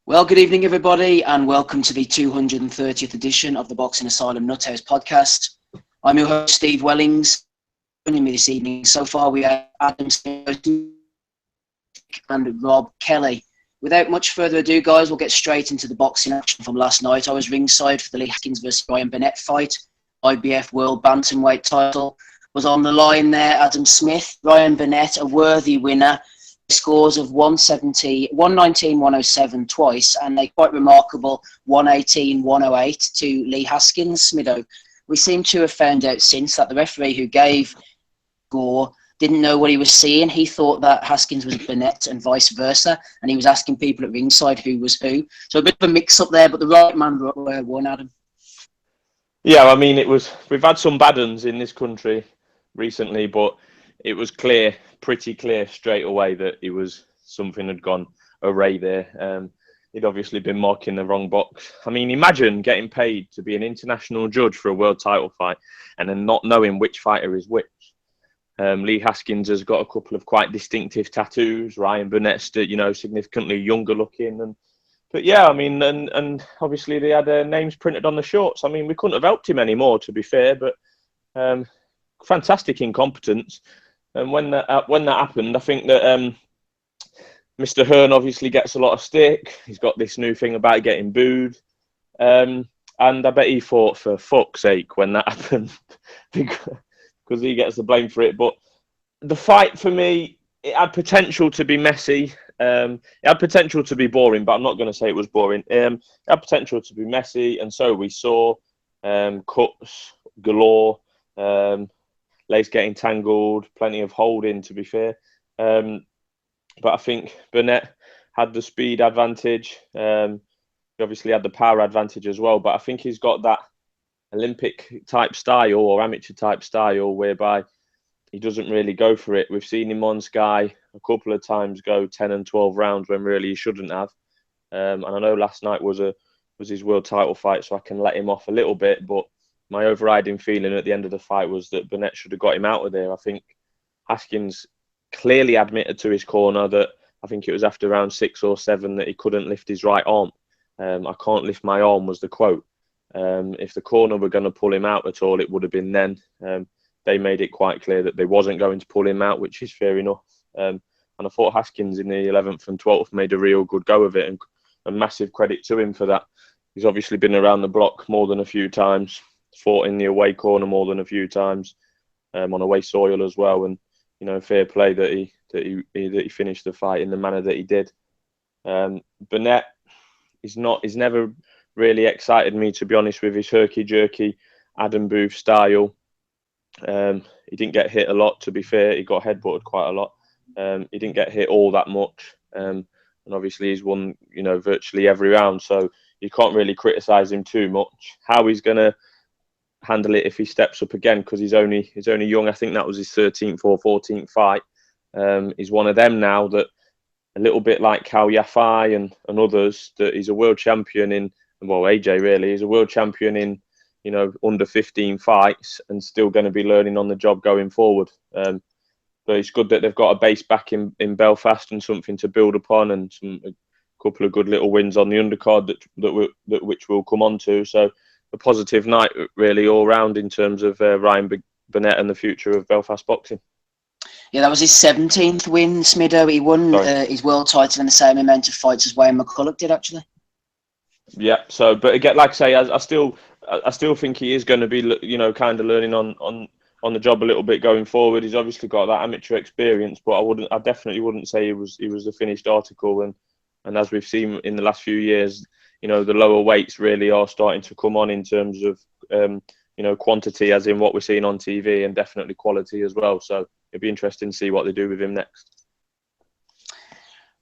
Well, good evening, everybody, and welcome to the 230th edition of the Boxing Asylum Nuthouse podcast. I'm your host, Steve Wellings. Joining me this evening so far, we have Adam Smith and Rob Kelly. Without much further ado, guys, we'll get straight into the boxing action from last night. I was ringside for the Lee Haskins versus Ryan Burnett fight. IBF World Bantamweight title was on the line there. Adam Smith, Ryan Burnett, a worthy winner. Scores of 170, 119, 107 twice, and a quite remarkable 118, 108 to Lee Haskins. Smido, we seem to have found out since that the referee who gave score didn't know what he was seeing. He thought that Haskins was Burnett and vice versa, and he was asking people at ringside who was who. So a bit of a mix-up there, but the right man won, Adam. Yeah, I mean, we've had some bad ones in this country recently, but it was pretty clear straight away that something had gone awry there. He'd obviously been marking the wrong box. I mean, imagine getting paid to be an international judge for a world title fight and then not knowing which fighter is which. Lee Haskins has got a couple of quite distinctive tattoos. Ryan Burnett's, significantly younger looking. But yeah, I mean, and obviously they had their names printed on the shorts. I mean, we couldn't have helped him anymore, to be fair, but fantastic incompetence. And when that happened, I think that Mr. Hearn obviously gets a lot of stick. He's got this new thing about getting booed. And I bet he thought, for fuck's sake, when that happened, because he gets the blame for it. But the fight, for me, it had potential to be messy. It had potential to be boring, but I'm not going to say it was boring. It had potential to be messy, and so we saw cuts galore. Legs getting tangled, plenty of holding, to be fair. But I think Burnett had the speed advantage. He obviously had the power advantage as well. But I think he's got that Olympic-type style or amateur-type style whereby he doesn't really go for it. We've seen him on Sky a couple of times go 10 and 12 rounds when really he shouldn't have. And I know last night was his world title fight, so I can let him off a little bit. But my overriding feeling at the end of the fight was that Burnett should have got him out of there. I think Haskins clearly admitted to his corner that I think it was after round 6 or 7 that he couldn't lift his right arm. I can't lift my arm was the quote. If the corner were going to pull him out at all, it would have been then. They made it quite clear that they wasn't going to pull him out, which is fair enough. And I thought Haskins in the 11th and 12th made a real good go of it, and a massive credit to him for that. He's obviously been around the block more than a few times. Fought in the away corner more than a few times, on away soil as well, and fair play that he finished the fight in the manner that he did. Burnett he's never really excited me, to be honest, with his herky jerky Adam Booth style. He didn't get hit a lot, to be fair. He got headbutted quite a lot. He didn't get hit all that much, and obviously he's won virtually every round, so you can't really criticise him too much. How he's gonna handle it if he steps up again, because he's only young. I think that was his 13th or 14th fight. He's one of them now that, a little bit like Cal Yafai and others, that he's a world champion in, well, AJ really, he's a world champion in, under 15 fights and still going to be learning on the job going forward. But it's good that they've got a base back in Belfast and something to build upon, and a couple of good little wins on the undercard which we'll come on to. So a positive night, really, all round in terms of Ryan Burnett and the future of Belfast boxing. Yeah, that was his 17th win, Smido. He won his world title in the same amount of fights as Wayne McCulloch did, actually. Yeah. So, but again, like I say, I still think he is going to be, kind of learning on the job a little bit going forward. He's obviously got that amateur experience, but I definitely wouldn't say he was the finished article. And as we've seen in the last few years, the lower weights really are starting to come on in terms of, quantity, as in what we're seeing on TV, and definitely quality as well. So it'd be interesting to see what they do with him next.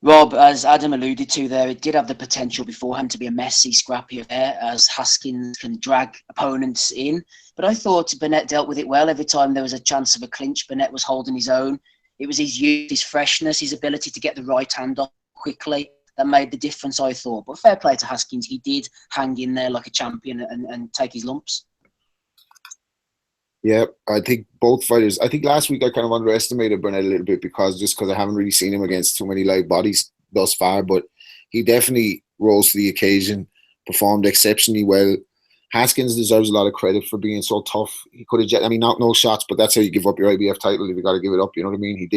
Rob, as Adam alluded to there, it did have the potential beforehand to be a messy, scrappy affair, as Haskins can drag opponents in. But I thought Burnett dealt with it well. Every time there was a chance of a clinch, Burnett was holding his own. It was his youth, his freshness, his ability to get the right hand off quickly that made the difference, I thought. But fair play to Haskins. He did hang in there like a champion and take his lumps. Yeah, I think both fighters. I think last week I kind of underestimated Burnett a little bit because I haven't really seen him against too many live bodies thus far. But he definitely rose to the occasion, performed exceptionally well. Haskins deserves a lot of credit for being so tough. He could have, I mean, not no shots, but that's how you give up your IBF title if you got to give it up. You know what I mean? He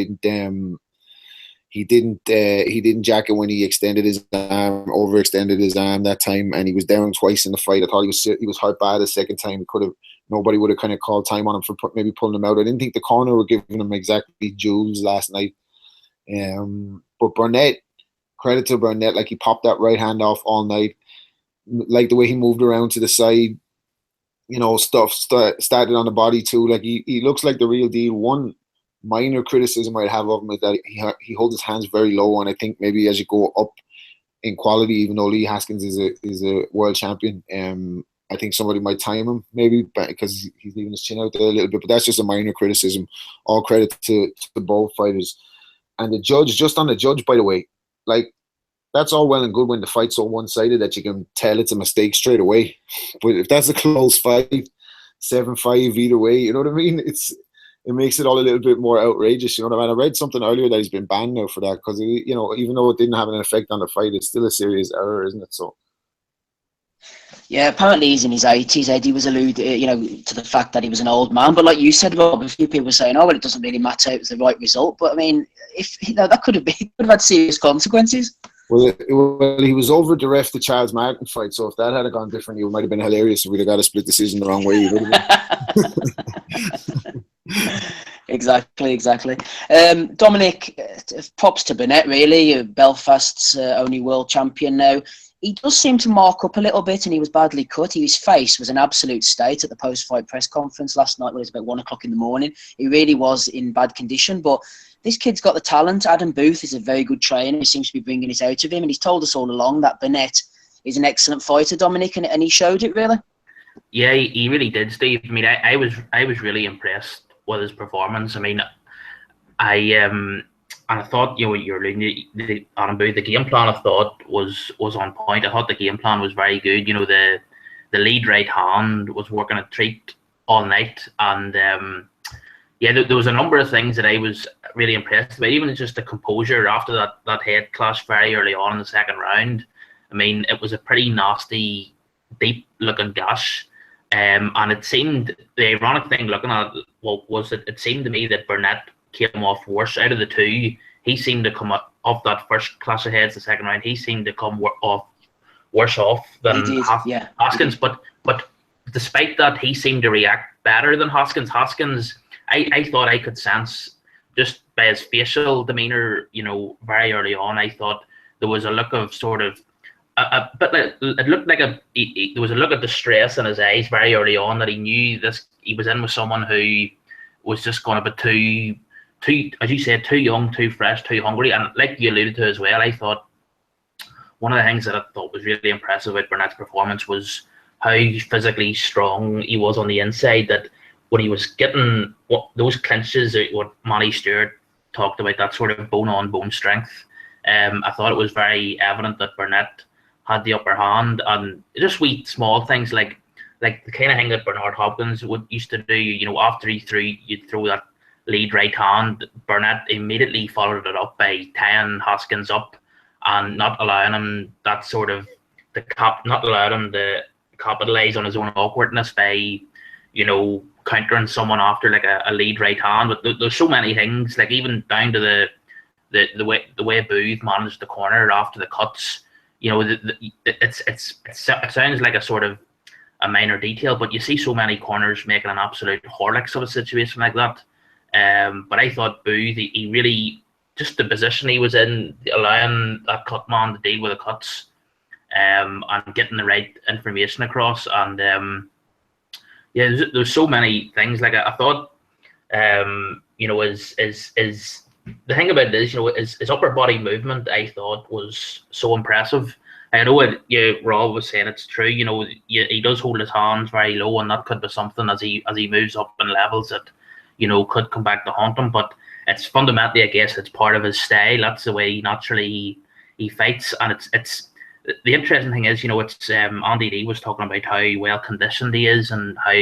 didn't jack it when he extended his arm, overextended his arm that time, and he was down twice in the fight. I thought he was hurt bad the second time. He could have, nobody would have kind of called time on him for maybe pulling him out. I didn't think the corner were giving him exactly jewels last night. But Burnett, credit to Burnett, like he popped that right hand off all night. Like the way he moved around to the side, you know, started on the body too. Like he looks like the real deal. One minor criticism I'd have of him is that he holds his hands very low, and I think maybe as you go up in quality, even though Lee Haskins is a world champion, I think somebody might time him maybe because he's leaving his chin out there a little bit. But that's just a minor criticism. All credit to both fighters. And the judge, just on the judge, by the way, like, that's all well and good when the fight's so one-sided that you can tell it's a mistake straight away. But if that's a close fight, 7-5 either way, you know what I mean? It makes it all a little bit more outrageous. You know what I mean? I read something earlier that he's been banned now for that because, you know, even though it didn't have an effect on the fight, it's still a serious error, isn't it? So. Yeah, apparently he's in his 80s. Eddie was alluded, you know, to the fact that he was an old man. But like you said, Rob, a few people were saying, "Oh, well, it doesn't really matter. It was the right result." But I mean, if you know, that could have had serious consequences. Well, he was over to ref the Charles Martin fight, so if that had gone differently, it might have been hilarious if we'd have got a split decision the wrong way. Exactly. Dominic, props to Burnett, really. Belfast's only world champion now. He does seem to mark up a little bit, and he was badly cut. His face was an absolute state at the post-fight press conference last night when it was about 1 o'clock in the morning. He really was in bad condition, but this kid's got the talent. Adam Booth is a very good trainer. He seems to be bringing it out of him, and he's told us all along that Burnett is an excellent fighter, Dominic, and he showed it, really. Yeah, he really did, Steve. I mean, I was really impressed with his performance. I mean, and I thought, you know, you're alluding to Adam Booth, the game plan I thought was on point. I thought the game plan was very good. You know, the lead right hand was working a treat all night, and there was a number of things that I was really impressed with. Even just the composure after that head clash very early on in the second round. I mean, it was a pretty nasty, deep-looking gash. And it seemed, the ironic thing looking at it was that it seemed to me that Burnett came off worse. Out of the two, he seemed to come off that first clash of heads the second round. He seemed to come worse off than Haskins. But despite that, he seemed to react better than Haskins. Haskins, I thought I could sense just by his facial demeanor, you know, very early on. I thought there was a look of sort of but it looked like there was a look of distress in his eyes very early on, that he knew he was in with someone who was just going to be too, as you said, too young, too fresh, too hungry. And like you alluded to as well, I thought one of the things that I thought was really impressive about Burnett's performance was how physically strong he was on the inside. That when he was getting those clinches, what Manny Stewart talked about, that sort of bone-on-bone strength, I thought it was very evident that Burnett had the upper hand. And just wee small things like the kind of thing that Bernard Hopkins used to do, you know, after you'd throw that lead right hand, Burnett immediately followed it up by tying Haskins up and not allowing him not allowing him to capitalize on his own awkwardness by, you know, countering someone after like a lead right hand. But there's so many things, like even down to the way Booth managed the corner after the cuts. You know, it sounds like a sort of a minor detail, but you see so many corners making an absolute Horlicks of a situation like that. But I thought Booth, he really, just the position he was in, allowing that cut man to deal with the cuts, and getting the right information across. And there's so many things. Like I thought, you know, is the thing about this, you know, his upper body movement, I thought was so impressive. I know Rob was saying it's true. You know, he does hold his hands very low, and that could be something as he moves up in levels that, you know, could come back to haunt him. But it's fundamentally, I guess, it's part of his style. That's the way he naturally he fights. And it's the interesting thing is, you know, it's Andy Lee was talking about how well conditioned he is and how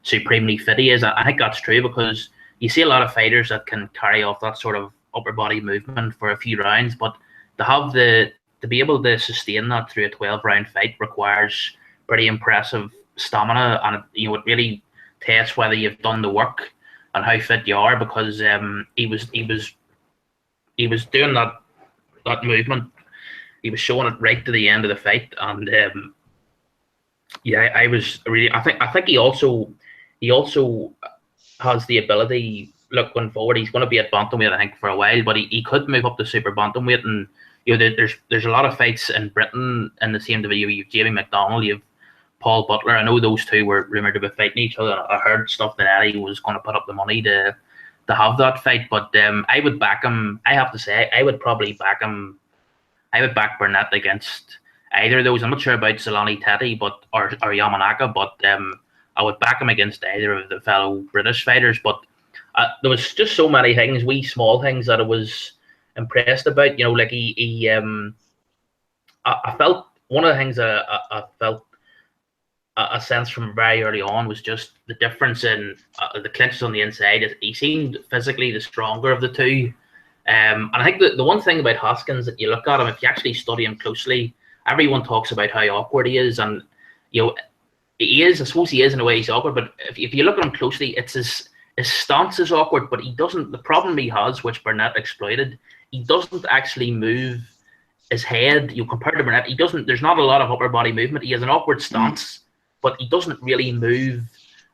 supremely fit he is. I think that's true, because you see a lot of fighters that can carry off that sort of upper body movement for a few rounds, but to have the to be able to sustain that through a 12-round fight requires pretty impressive stamina, and it really tests whether you've done the work and how fit you are, because he was doing that movement. He was showing it right to the end of the fight, and I was really. I think he also has the ability. Look, going forward, he's going to be at bantamweight, I think, for a while, but he could move up to super bantamweight, and there's a lot of fights in Britain in the same division. You've Jamie McDonald, you've Paul Butler. I know those two were rumored to be fighting each other. I heard stuff that Eddie was going to put up the money to have that fight, but I would back him. I have to say, I would probably back him. I would back Burnett against either of those. I'm not sure about Solani Teti, or Yamanaka, but I would back him against either of the fellow British fighters. But there was just so many things, wee small things, that I was impressed about. Like I felt one of the things that I felt a sense from very early on was just the difference in the clinches on the inside. He seemed physically the stronger of the two. And I think the one thing about Haskins, that you look at him, if you actually study him closely, everyone talks about how awkward he is. And, he is, I suppose he is in a way, he's awkward. But if you look at him closely, it's his stance is awkward, but he doesn't. The problem he has, which Burnett exploited, he doesn't actually move his head. Compared to Burnett, he doesn't. There's not a lot of upper body movement. He has an awkward stance, but he doesn't really move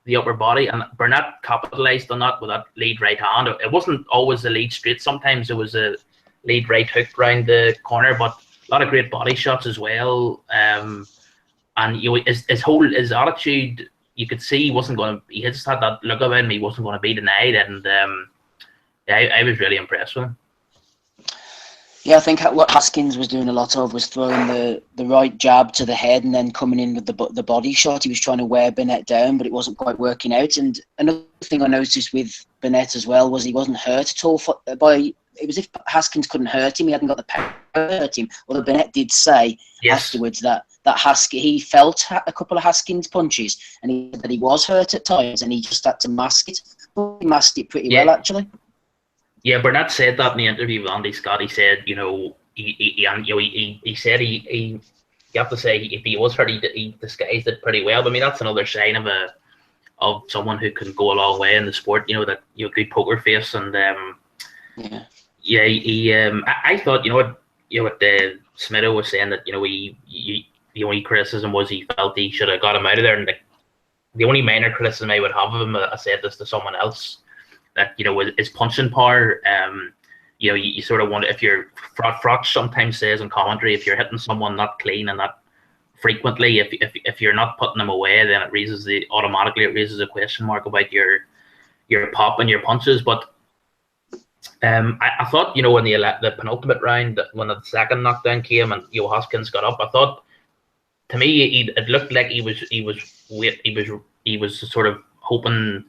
the upper body. And Burnett capitalized on that with that lead right hand. It wasn't always the lead straight. Sometimes it was a lead right hook round the corner, but a lot of great body shots as well. And his attitude, you could see he wasn't going to. He just had that look about him. He wasn't going to be denied, and I was really impressed with him. Yeah, I think what Haskins was doing a lot of was throwing the right jab to the head and then coming in with the body shot. He was trying to wear Burnett down, but it wasn't quite working out. And another thing I noticed with Burnett as well was he wasn't hurt at all. It was if Haskins couldn't hurt him, he hadn't got the power to hurt him. Although Burnett did say afterwards that he felt a couple of Haskins punches, and he said that he was hurt at times, and he just had to mask it. But he masked it pretty well, actually. Yeah, Burnett said that in the interview with Andy Scott. He said, he said he you have to say, if he was hurt, he disguised it pretty well. But I mean, that's another sign of someone who can go a long way in the sport. That good poker face, and I thought what Smitho was saying, that the only criticism was he felt he should have got him out of there, and the only minor criticism I would have of him, I said this to someone else, that his punching power. You sort of wonder if you're Frotch sometimes says in commentary, if you're hitting someone not clean and not frequently, if you're not putting them away, then it raises a question mark about your pop and your punches. But I thought in the penultimate round, when the second knockdown came and Haskins got up, I thought, to me, it looked like he was sort of hoping.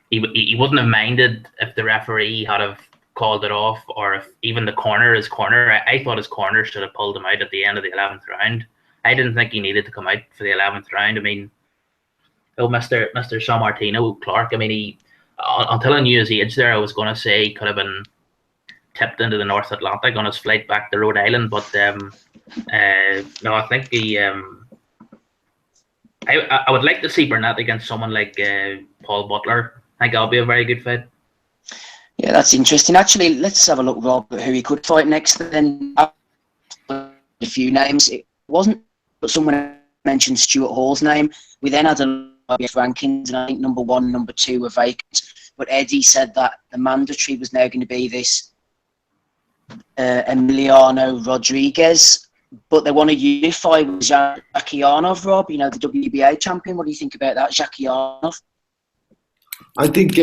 He wouldn't have minded if the referee had have called it off, or if even his corner. I thought his corner should have pulled him out at the end of the 11th round. I didn't think he needed to come out for the 11th round. I mean, Mr. Sammartino Clark, I mean, until I knew his age there, I was going to say he could have been tipped into the North Atlantic on his flight back to Rhode Island. But no, I think I would like to see Burnett against someone like Paul Butler. I think that'll be a very good fight. Yeah, that's interesting. Actually, let's have a look, Rob, at who he could fight next. Then a few names. It wasn't, but someone mentioned Stuart Hall's name. We then had a IBF rankings, and I think number 1 and number 2 were vacant. But Eddie said that the mandatory was now going to be this Emiliano Rodriguez, but they want to unify with Zakianov, Rob, the WBA champion. What do you think about that, Zakianov? I think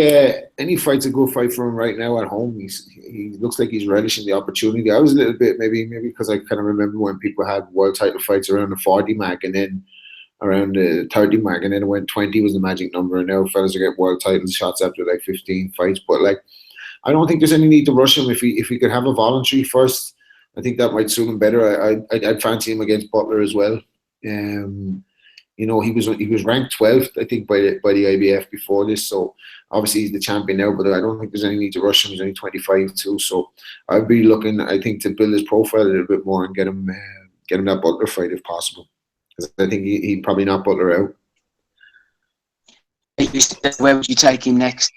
any fight's a good fight for him right now at home. He looks like he's relishing the opportunity. I was a little bit, maybe because I kind of remember when people had world title fights around the 40 mark and then around the 30 mark, and then it went 20 was the magic number, and now fellas are getting world title shots after like 15 fights. But I don't think there's any need to rush him. If he could have a voluntary first, I think that might suit him better. I'd fancy him against Butler as well. He was ranked 12th, I think, by the IBF before this. So obviously he's the champion now, but I don't think there's any need to rush him. He's only 25 too. So I'd be looking, I think, to build his profile a little bit more and get him get him that Butler fight if possible. Because I think he'd probably knock Butler out. Where would you take him next?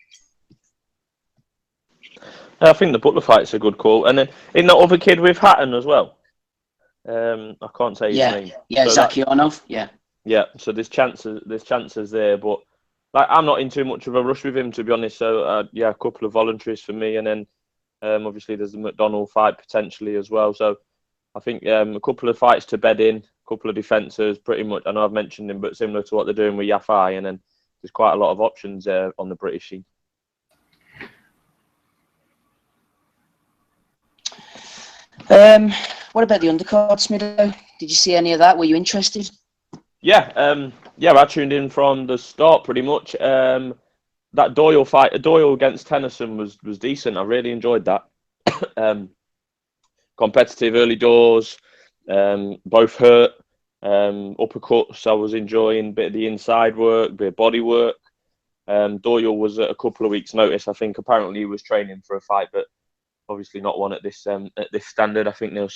I think the Butler fight's a good call. And then in that other kid with Hatton as well. I can't say his name. Yeah, so Zakionov. Yeah, so there's chances there, but like I'm not in too much of a rush with him, to be honest. So a couple of voluntaries for me, and then obviously there's the McDonald fight potentially as well. So I think a couple of fights to bed in, a couple of defences, pretty much. I know I've mentioned him, but similar to what they're doing with Yafai, and then there's quite a lot of options on the British scene. What about the undercard, Smitho? Did you see any of that? Were you interested? Yeah, I tuned in from the start pretty much. That Doyle fight, Doyle against Tennyson was decent. I really enjoyed that. Competitive early doors, both hurt, uppercuts. I was enjoying a bit of the inside work, bit of body work. Doyle was at a couple of weeks' notice. I think apparently he was training for a fight, but obviously not one at this standard. I think there was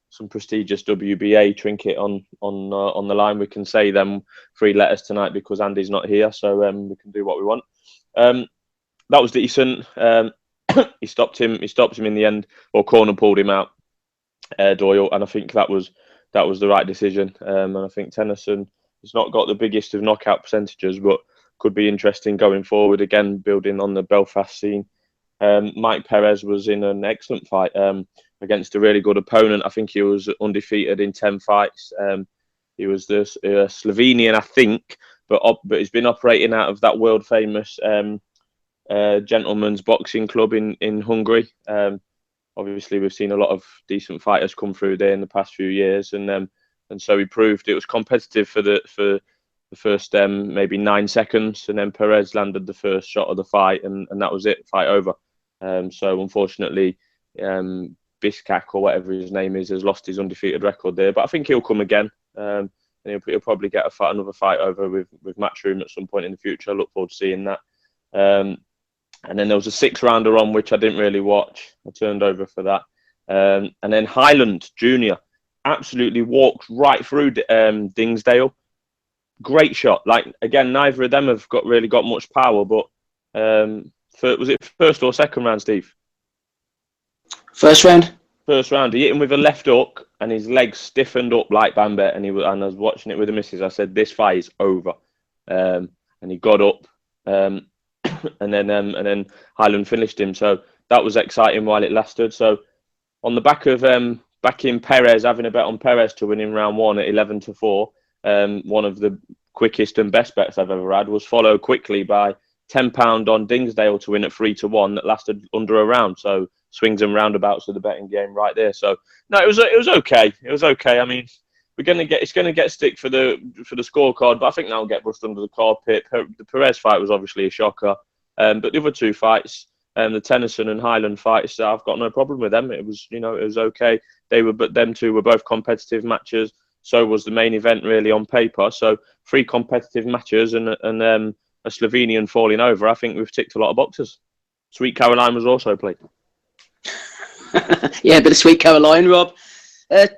some prestigious WBA trinket on the line. We can say them 3 letters tonight because Andy's not here, so we can do what we want. That was decent. He stopped him in the end, or corner pulled him out, Doyle, and I think that was the right decision. And I think Tennyson has not got the biggest of knockout percentages, but could be interesting going forward. Again, building on the Belfast scene. Mike Perez was in an excellent fight against a really good opponent. I think he was undefeated in 10 fights. He was the Slovenian, I think, but he's been operating out of that world famous gentleman's boxing club in Hungary. Obviously, we've seen a lot of decent fighters come through there in the past few years, and so he proved it was competitive for the first maybe 9 seconds, and then Perez landed the first shot of the fight, and that was it, fight over. So unfortunately, Biskak or whatever his name is has lost his undefeated record there, but I think he'll come again, and he'll probably get another fight over with Matchroom at some point in the future. I look forward to seeing that. And then there was a 6-rounder on which I didn't really watch. I turned over for that. And then Highland Jr. absolutely walked right through Dingsdale. Great shot. Like, again, neither of them have really got much power, but was it first or second round, Steve? First round. First round. He hit him with a left hook, and his legs stiffened up like Bambet. And I was watching it with the missus. I said, "This fight is over." And he got up, and then Highland finished him. So that was exciting while it lasted. So on the back of backing Perez, having a bet on Perez to win in round 1 at 11-4. One of the quickest and best bets I've ever had was followed quickly by £10 on Dingsdale to win at 3-1 that lasted under a round. So swings and roundabouts of the betting game right there. So no, it was okay. It was okay. I mean, it's gonna get stick for the scorecard, but I think that'll get brushed under the carpet. The Perez fight was obviously a shocker, but the other 2 fights, the Tennyson and Highland fights, I've got no problem with them. It was okay. But them 2 were both competitive matches. So was the main event really on paper. So 3 competitive matches and a Slovenian falling over. I think we've ticked a lot of boxes. Sweet Caroline was also played. Yeah, a bit of Sweet Caroline, Rob.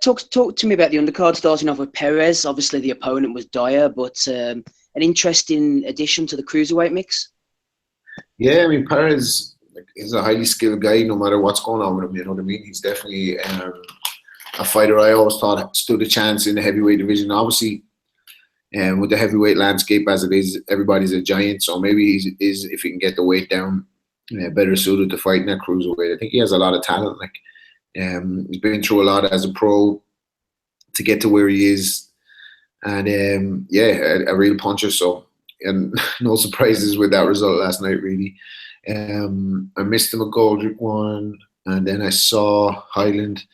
Talk to me about the undercard, starting off with Perez. Obviously, the opponent was Dyer, but an interesting addition to the cruiserweight mix. Yeah, I mean, Perez is a highly skilled guy, no matter what's going on with him. You know what I mean? He's definitely a fighter I always thought stood a chance in the heavyweight division. Obviously, with the heavyweight landscape as it is, everybody's a giant. So maybe he's if he can get the weight down, better suited to fight in that cruiserweight. I think he has a lot of talent. Like, he's been through a lot as a pro to get to where he is, and a real puncher. So, and no surprises with that result last night. Really, I missed the McGoldrick one, and then I saw Highland.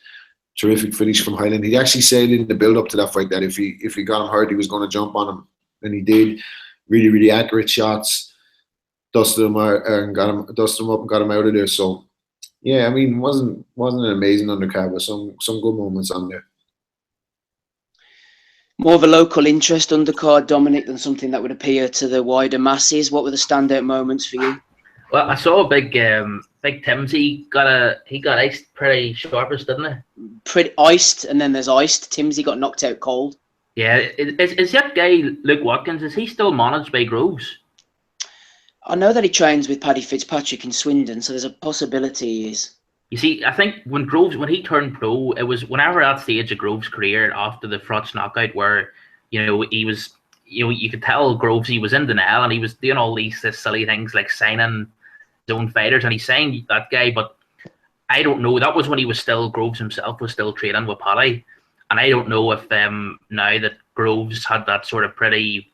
Terrific finish from Highland. He actually said in the build-up to that fight that if he got him hurt, he was going to jump on him, and he did. Really, really accurate shots, dusted him up and got him out of there. So, yeah, I mean, wasn't an amazing undercard, but some good moments on there. More of a local interest undercard, Dominic, than something that would appeal to the wider masses. What were the standout moments for you? Well, I saw a big Big Timsy got iced pretty sharpish, didn't he? Pretty iced, and then there's iced. Timsy got knocked out cold. Yeah, is that guy Luke Watkins? Is he still managed by Groves? I know that he trains with Paddy Fitzpatrick in Swindon, so there's a possibility he is. You see, I think when he turned pro, it was whenever that stage of Groves' career after the Frotch knockout, where he was, you could tell Groves he was in denial and he was doing all these silly things like signing his own fighters, and he signed that guy, but I don't know. That was when he was still Groves himself was still training with Paddy, and I don't know if now that Groves had that sort of pretty.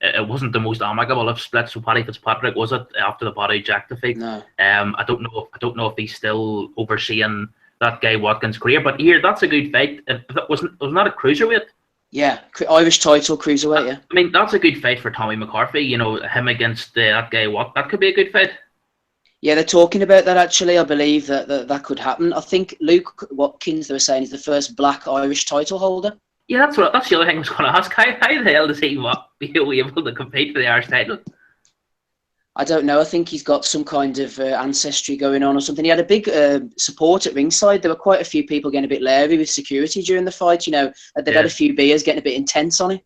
It wasn't the most amicable of splits with Paddy Fitzpatrick, was it? After the Paddy Jack defeat, no. I don't know if he's still overseeing that guy Watkins' career. But here, that's a good fight. Wasn't that a cruiserweight? Yeah, Irish title cruiserweight. Yeah. I mean, that's a good fight for Tommy McCarthy. Him against that guy. That could be a good fight. Yeah, they're talking about that actually. I believe that could happen. I think Luke Watkins, they were saying, is the first Black Irish title holder. Yeah, that's the other thing I was going to ask. How the hell does he be able to compete for the Irish title? I don't know. I think he's got some kind of ancestry going on or something. He had a big support at ringside. There were quite a few people getting a bit leery with security during the fight. They'd had a few beers, getting a bit intense on it.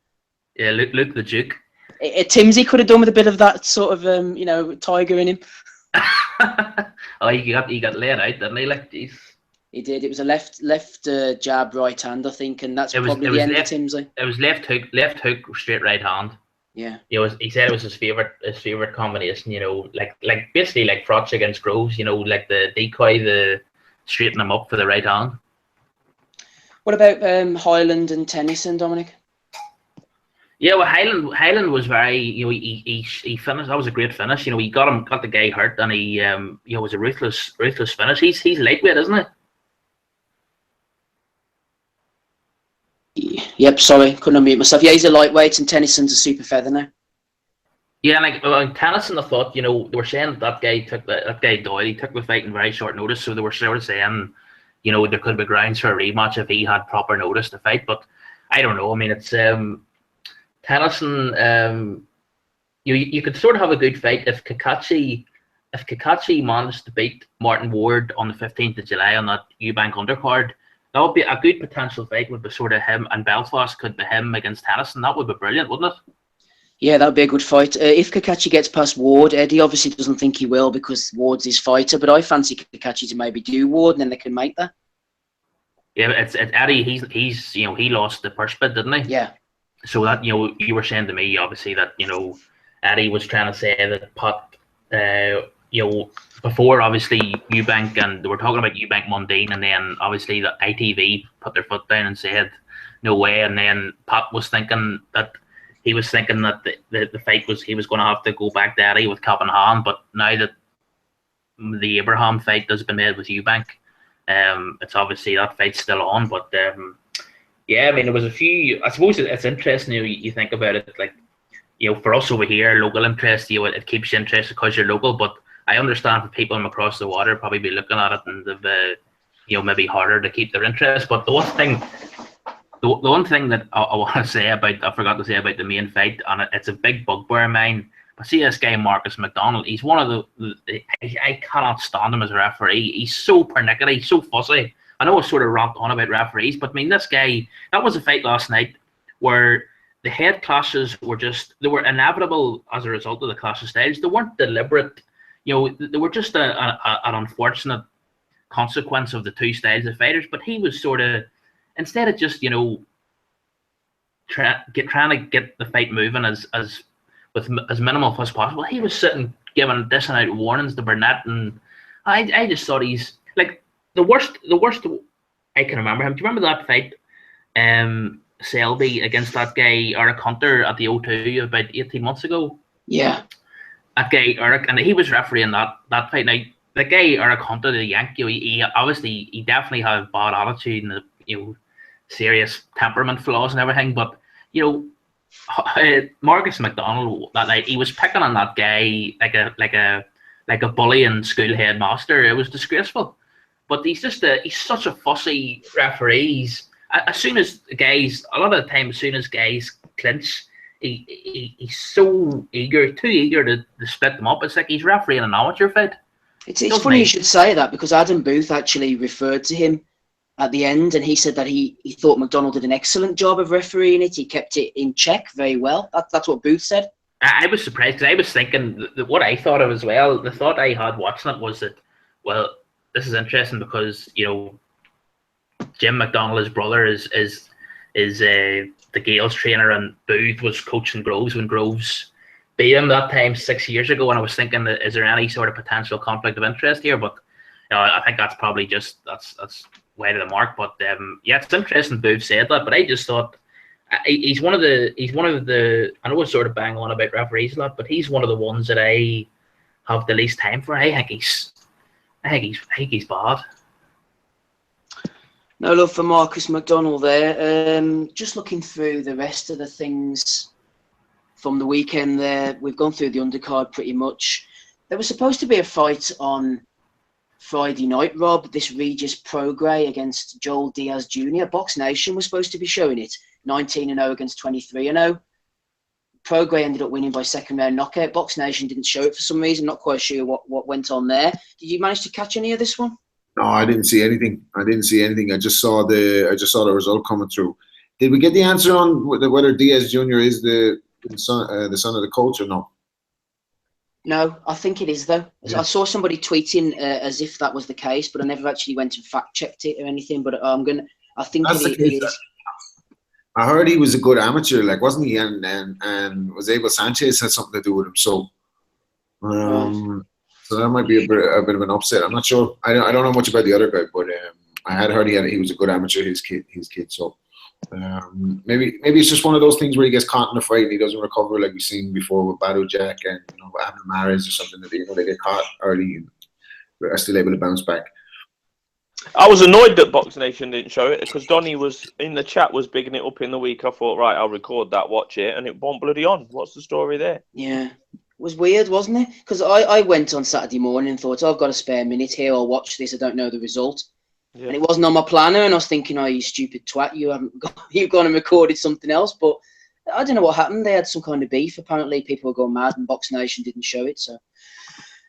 Yeah, Luke the Duke. Timsy could have done with a bit of that sort of, tiger in him. Oh, he got laid out, didn't he? Like, geez. He did. It was a left jab, right hand, I think, and that's probably the end of Timsy. It was left hook, straight right hand. Yeah. He said it was his favorite combination. Like basically like Frotch against Groves. Like the decoy, the straighten him up for the right hand. What about Highland and Tennyson, Dominic? Yeah, well, Highland was very, he finished. That was a great finish. He got the guy hurt, and he was a ruthless finish. He's lightweight, isn't he? Yep, sorry, couldn't unmute myself. Yeah, he's a lightweight, and Tennyson's a super feather now. Yeah, like Tennyson, I thought, they were saying that guy Doyle, he took the fight in very short notice, so they were sort of saying, there could be grounds for a rematch if he had proper notice to fight, but I don't know. I mean, it's Tennyson. You could sort of have a good fight if Kakachi managed to beat Martin Ward on the 15th of July on that Eubank undercard. That would be a good potential fight. Would be sort of him, and Belfast could be him against Tennyson. That would be brilliant, wouldn't it? Yeah, that would be a good fight. If Kakachi gets past Ward, Eddie obviously doesn't think he will because Ward's his fighter, but I fancy Kakachi to maybe do Ward, and then they can make that. Yeah, it's Eddie. He's he lost the purse bid, didn't he? Yeah. So that you were saying to me obviously that Eddie was trying to say that Pot before obviously Eubank, and they were talking about Eubank Mundine, and then obviously the ITV put their foot down and said no way, and then Pat was thinking that the fight was he was going to have to go back to Eddie with cap in hand, but now that the Abraham fight has been made with Eubank, it's obviously that fight's still on, but yeah, I mean, there was a few. I suppose it's interesting. You think about it, like for us over here, local interest. It keeps you interested because you're local. But I understand for people from across the water probably be looking at it and they've maybe harder to keep their interest. But the one thing that I want to say I forgot to say about the main fight, and it's a big bugbear of mine. But see this guy Marcus McDonald. He's one of I cannot stand him as a referee. He's so pernickety, so fussy. I know I sort of ramped on about referees, but I mean, this guy, that was a fight last night where the head clashes they were inevitable as a result of the clash of styles. They weren't deliberate. They were just an unfortunate consequence of the two styles of fighters. But he was sort of, instead of just, trying to get the fight moving as with as minimal fuss possible, he was sitting giving dishing out warnings to Burnett, and I just thought he's like, the worst I can remember him. Do you remember that fight, Selby against that guy Eric Hunter at the O2 about 18 months ago? Yeah. That guy Eric, and he was refereeing that fight. Now the guy Eric Hunter, the Yankee, he definitely had a bad attitude and serious temperament flaws and everything. But Marcus McDonald that night, he was picking on that guy like a bully and school headmaster. It was disgraceful. But he's such a fussy referee. As soon as guys, a lot of the time, as soon as guys clinch, he's so eager, too eager to split them up. It's like he's refereeing an amateur fight. It's funny you should say that, because Adam Booth actually referred to him at the end, and he said that he thought McDonald did an excellent job of refereeing it. He kept it in check very well. That's what Booth said. I was surprised, because I was thinking that what I thought of as well, the thought I had watching it was that, well, this is interesting because, you know, Jim McDonald, his brother, is the Gales trainer, and Booth was coaching Groves when Groves beat him that time 6 years ago. And I was thinking, that is there any sort of potential conflict of interest here? But you know, I think that's probably just that's way to the mark. But yeah, it's interesting Booth said that. But I just thought he's one of the I know it's sort of bang on about referees a lot, but he's one of the ones that I have the least time for. I think he's bad. No love for Marcus McDonald there. Just looking through the rest of the things from the weekend there. We've gone through the undercard pretty much. There was supposed to be a fight on Friday night, Rob, this Regis Prograis against Joel Diaz Jr. Box Nation was supposed to be showing it. 19-0 against 23-0. Prograis ended up winning by second round knockout. Box Nation didn't show it for some reason. Not quite sure what went on there. Did you manage to catch any of this one? No, I didn't see anything. I just saw the result coming through. Did we get the answer on whether Diaz Jr. is the son of the coach or no? No, I think it is though. Yeah. I saw somebody tweeting as if that was the case, but I never actually went and fact checked it or anything. But I think it is. I heard he was a good amateur, like, wasn't he? And was Abel Sanchez had something to do with him. So, so that might be a bit of an upset. I'm not sure. I don't know much about the other guy, but I had heard he was a good amateur. His kid. So maybe it's just one of those things where he gets caught in a fight and he doesn't recover, like we've seen before with Badu Jack and Abner Mares or something, that they get caught early and are still able to bounce back. I was annoyed that Box Nation didn't show it, because Donny was in the chat, was bigging it up in the week. I thought, right, I'll record that, watch it, and it won't bloody on. What's the story there? Yeah, it was weird, wasn't it? Because I went on Saturday morning and thought, I've got a spare minute here, I'll watch this, I don't know the result. Yeah. And it wasn't on my planner, and I was thinking, oh, you stupid twat, you've gone and recorded something else. But I don't know what happened. They had some kind of beef. Apparently people were going mad and Box Nation didn't show it, so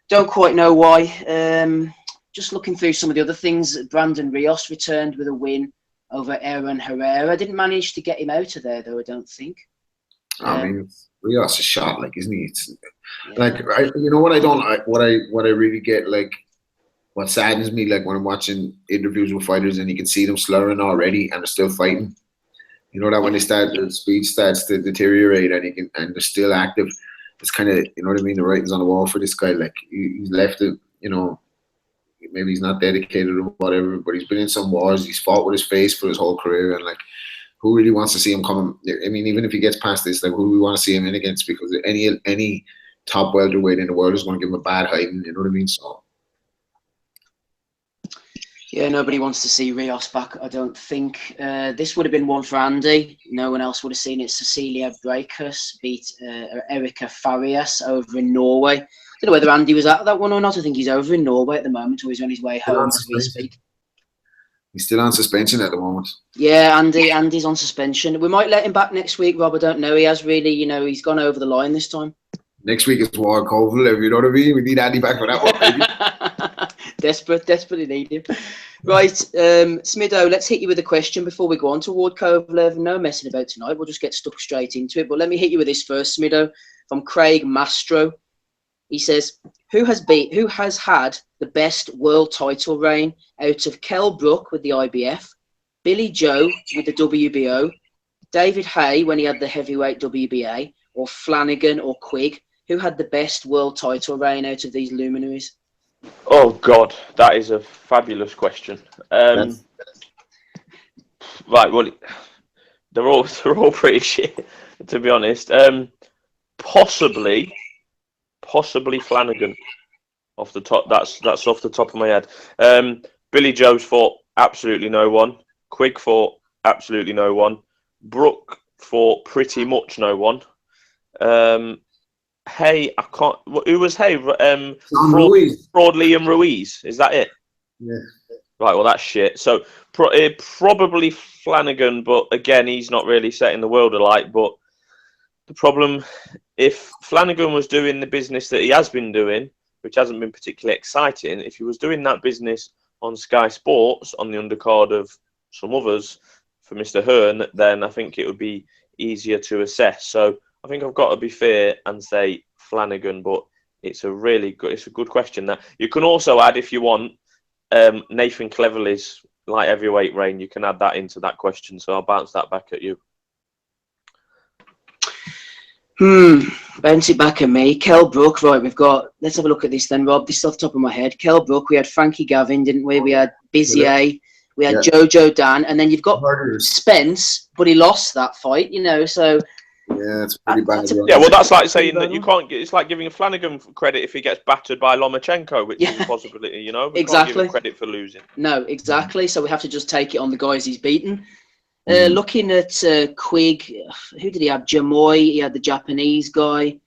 don't quite know why. Just looking through some of the other things, Brandon Rios returned with a win over Aaron Herrera. Didn't manage to get him out of there, though, I don't think. I mean, Rios is shot, like, isn't he? It's like, what I don't like, what I really get, like, what saddens me, like, when I'm watching interviews with fighters and you can see them slurring already and they're still fighting. You know that when the speed starts to deteriorate and they're still active, it's kind of, you know what I mean, the writing's on the wall for this guy. Like, he's left it, maybe he's not dedicated or whatever, but he's been in some wars. He's fought with his face for his whole career, and like, who really wants to see him come? I mean, even if he gets past this, like, who do we want to see him in against? Because any top welterweight in the world is going to give him a bad hiding. You know what I mean? So. Yeah, nobody wants to see Rios back, I don't think. This would have been one for Andy. No one else would have seen it. Cecilia Breikus beat Erika Farias over in Norway. I don't know whether Andy was at that one or not. I think he's over in Norway at the moment, or he's on his way home as we speak. He's still on suspension at the moment. Yeah, Andy's on suspension. We might let him back next week, Rob. I don't know. He has really, he's gone over the line this time. Next week is WARD-KOVALEV, you know what I mean? We need Andy back for that one, baby. Desperately need him. Right, Smido, let's hit you with a question before we go on to WARD-KOVALEV. No messing about tonight. We'll just get stuck straight into it. But let me hit you with this first, Smido, from Craig Mastro. He says, who has had the best world title reign out of Kell Brook with the IBF, Billy Joe with the WBO, David Hay when he had the heavyweight WBA, or Flanagan or Quigg? Who had the best world title reign out of these luminaries? Oh, God, that is a fabulous question. Right, well, they're all pretty shit, to be honest. Possibly Flanagan off the top. That's off the top of my head. Billy Joe's fought absolutely no one. Quigg fought absolutely no one. Brook fought pretty much no one. Hay, I can't. Who was Hay? Fraud Liam Ruiz. Is that it? Yeah. Right. Well, that's shit. So probably Flanagan, but again, he's not really setting the world alight. But the problem, if Flanagan was doing the business that he has been doing, which hasn't been particularly exciting. If he was doing that business on Sky Sports on the undercard of some others for Mr. Hearn, then I think it would be easier to assess. So I think I've got to be fair and say Flanagan, but it's a good question. That you can also add, if you want, Nathan Cleverley's light heavyweight reign. You can add that into that question. So I'll bounce that back at you. Bounce it back at me. Kell Brook, right, let's have a look at this then, Rob. This is off the top of my head. Kell Brook, we had Frankie Gavin, didn't we? We had Bizier, we had Jojo Dan, and then you've got Spence, but he lost that fight, so... Yeah, it's pretty bad. Yeah, well, that's like saying that you can't it's like giving Flanagan credit if he gets battered by Lomachenko, which is a possibility, We exactly. Can't give him credit for losing. No, exactly. So we have to just take it on the guys he's beaten. Looking at Quigg, who did he have? Jamoy, he had the Japanese guy.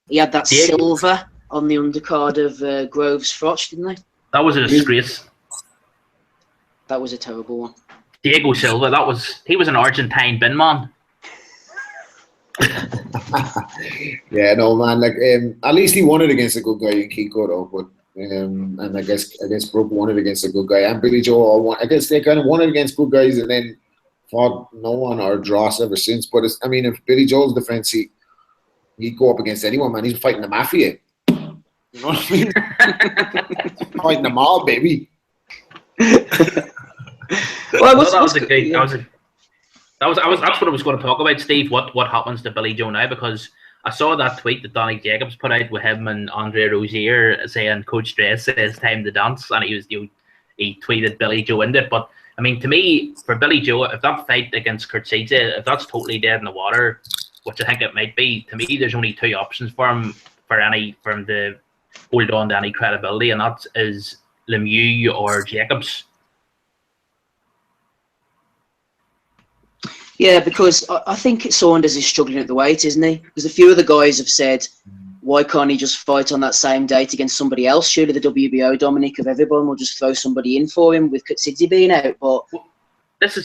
He had that Silva on the undercard of Groves Froch, didn't they? That was a disgrace. That was a terrible one. Diego Silva, he was an Argentine bin man. Yeah, no man. Like, at least he won it against a good guy in Kiko, though. But and I guess Brook won it against a good guy, and Billy Joe all won. I guess they kind of won it against good guys, and then fought no one or draws ever since. But if Billy Joe's defense, he'd go up against anyone, man. He's fighting the mafia. You know what I mean? Fighting them all, baby. Well, that's what I was going to talk about, Steve. What happens to Billy Joe now? Because I saw that tweet that Donny Jacobs put out with him and Andre Rozier saying Coach Dress says time to dance, and he tweeted Billy Joe into it. But I mean, to me, for Billy Joe, if that fight against Kurtzidze, if that's totally dead in the water, which I think it might be, to me, there's only two options for him for him to hold on to any credibility, and that is Lemieux or Jacobs. Yeah, because I think Saunders is struggling at the weight, isn't he? Because a few of the guys have said, why can't he just fight on that same date against somebody else? Surely the WBO Dominic of everyone will just throw somebody in for him with Kurtzidze being out. But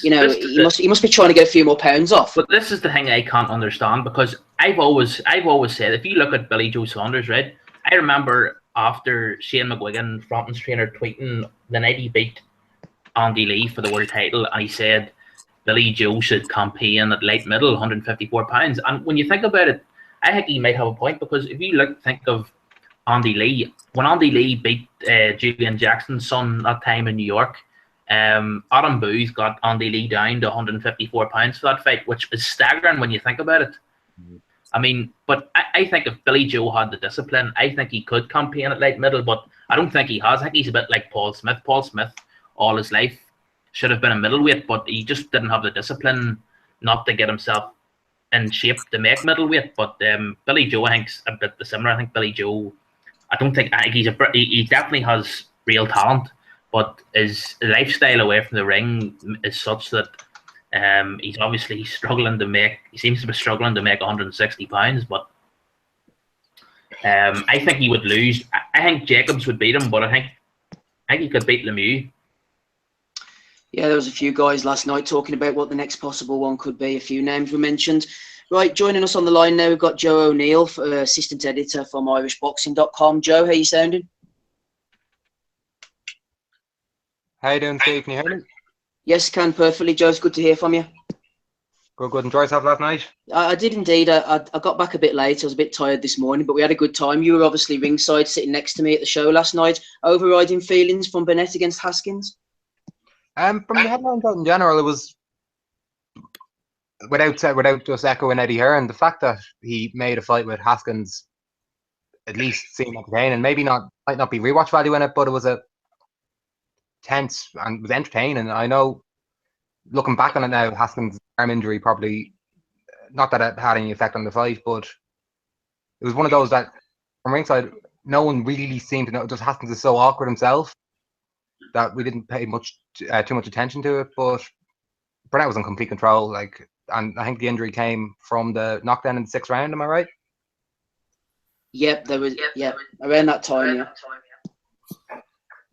he must be trying to get a few more pounds off. But this is the thing I can't understand, because I've always said, if you look at Billy Joe Saunders, right? I remember after Shane McGuigan, Frampton's trainer, tweeting the night he beat Andy Lee for the world title, and he said Billy Joe should campaign at light middle, 154 pounds. And when you think about it, I think he might have a point, because if you think of Andy Lee, when Andy Lee beat Julian Jackson's son that time in New York, Adam Booth got Andy Lee down to 154 pounds for that fight, which is staggering when you think about it. I mean, but I think if Billy Joe had the discipline, I think he could campaign at light middle, but I don't think he has. I think he's a bit like Paul Smith. Paul Smith, all his life, should have been a middleweight, but he just didn't have the discipline not to get himself in shape to make middleweight. But Billy Joe, I think, is a bit similar. I think Billy Joe, I think he definitely has real talent, but his lifestyle away from the ring is such that he's obviously struggling to make. He seems to be struggling to make 160 pounds, but I think he would lose. I think Jacobs would beat him, but I think he could beat Lemieux. Yeah, there was a few guys last night talking about what the next possible one could be. A few names were mentioned. Right, joining us on the line now, we've got Joe O'Neill, assistant editor from irishboxing.com. Joe, how you sounding? How you doing, Steve? Can you hear me? Yes, can perfectly. Joe, it's good to hear from you. Good. Enjoy yourself last night? I did indeed. I got back a bit late. I was a bit tired this morning, but we had a good time. You were obviously ringside, sitting next to me at the show last night. Overriding feelings from Burnett against Haskins? From the headlines out in general, it was without just echoing Eddie Hearn, the fact that he made a fight with Haskins at least seemed entertaining. Maybe might not be rewatch value in it, but it was a tense and was entertaining. I know, looking back on it now, Haskins' arm injury probably not that it had any effect on the fight, but it was one of those that from ringside no one really seemed to know. Just Haskins is so awkward himself that we didn't pay too much attention to it. But Burnett was in complete control, and I think the injury came from the knockdown in the 6th round. Am I right? Yep, there was. Yeah, around that time. Yeah.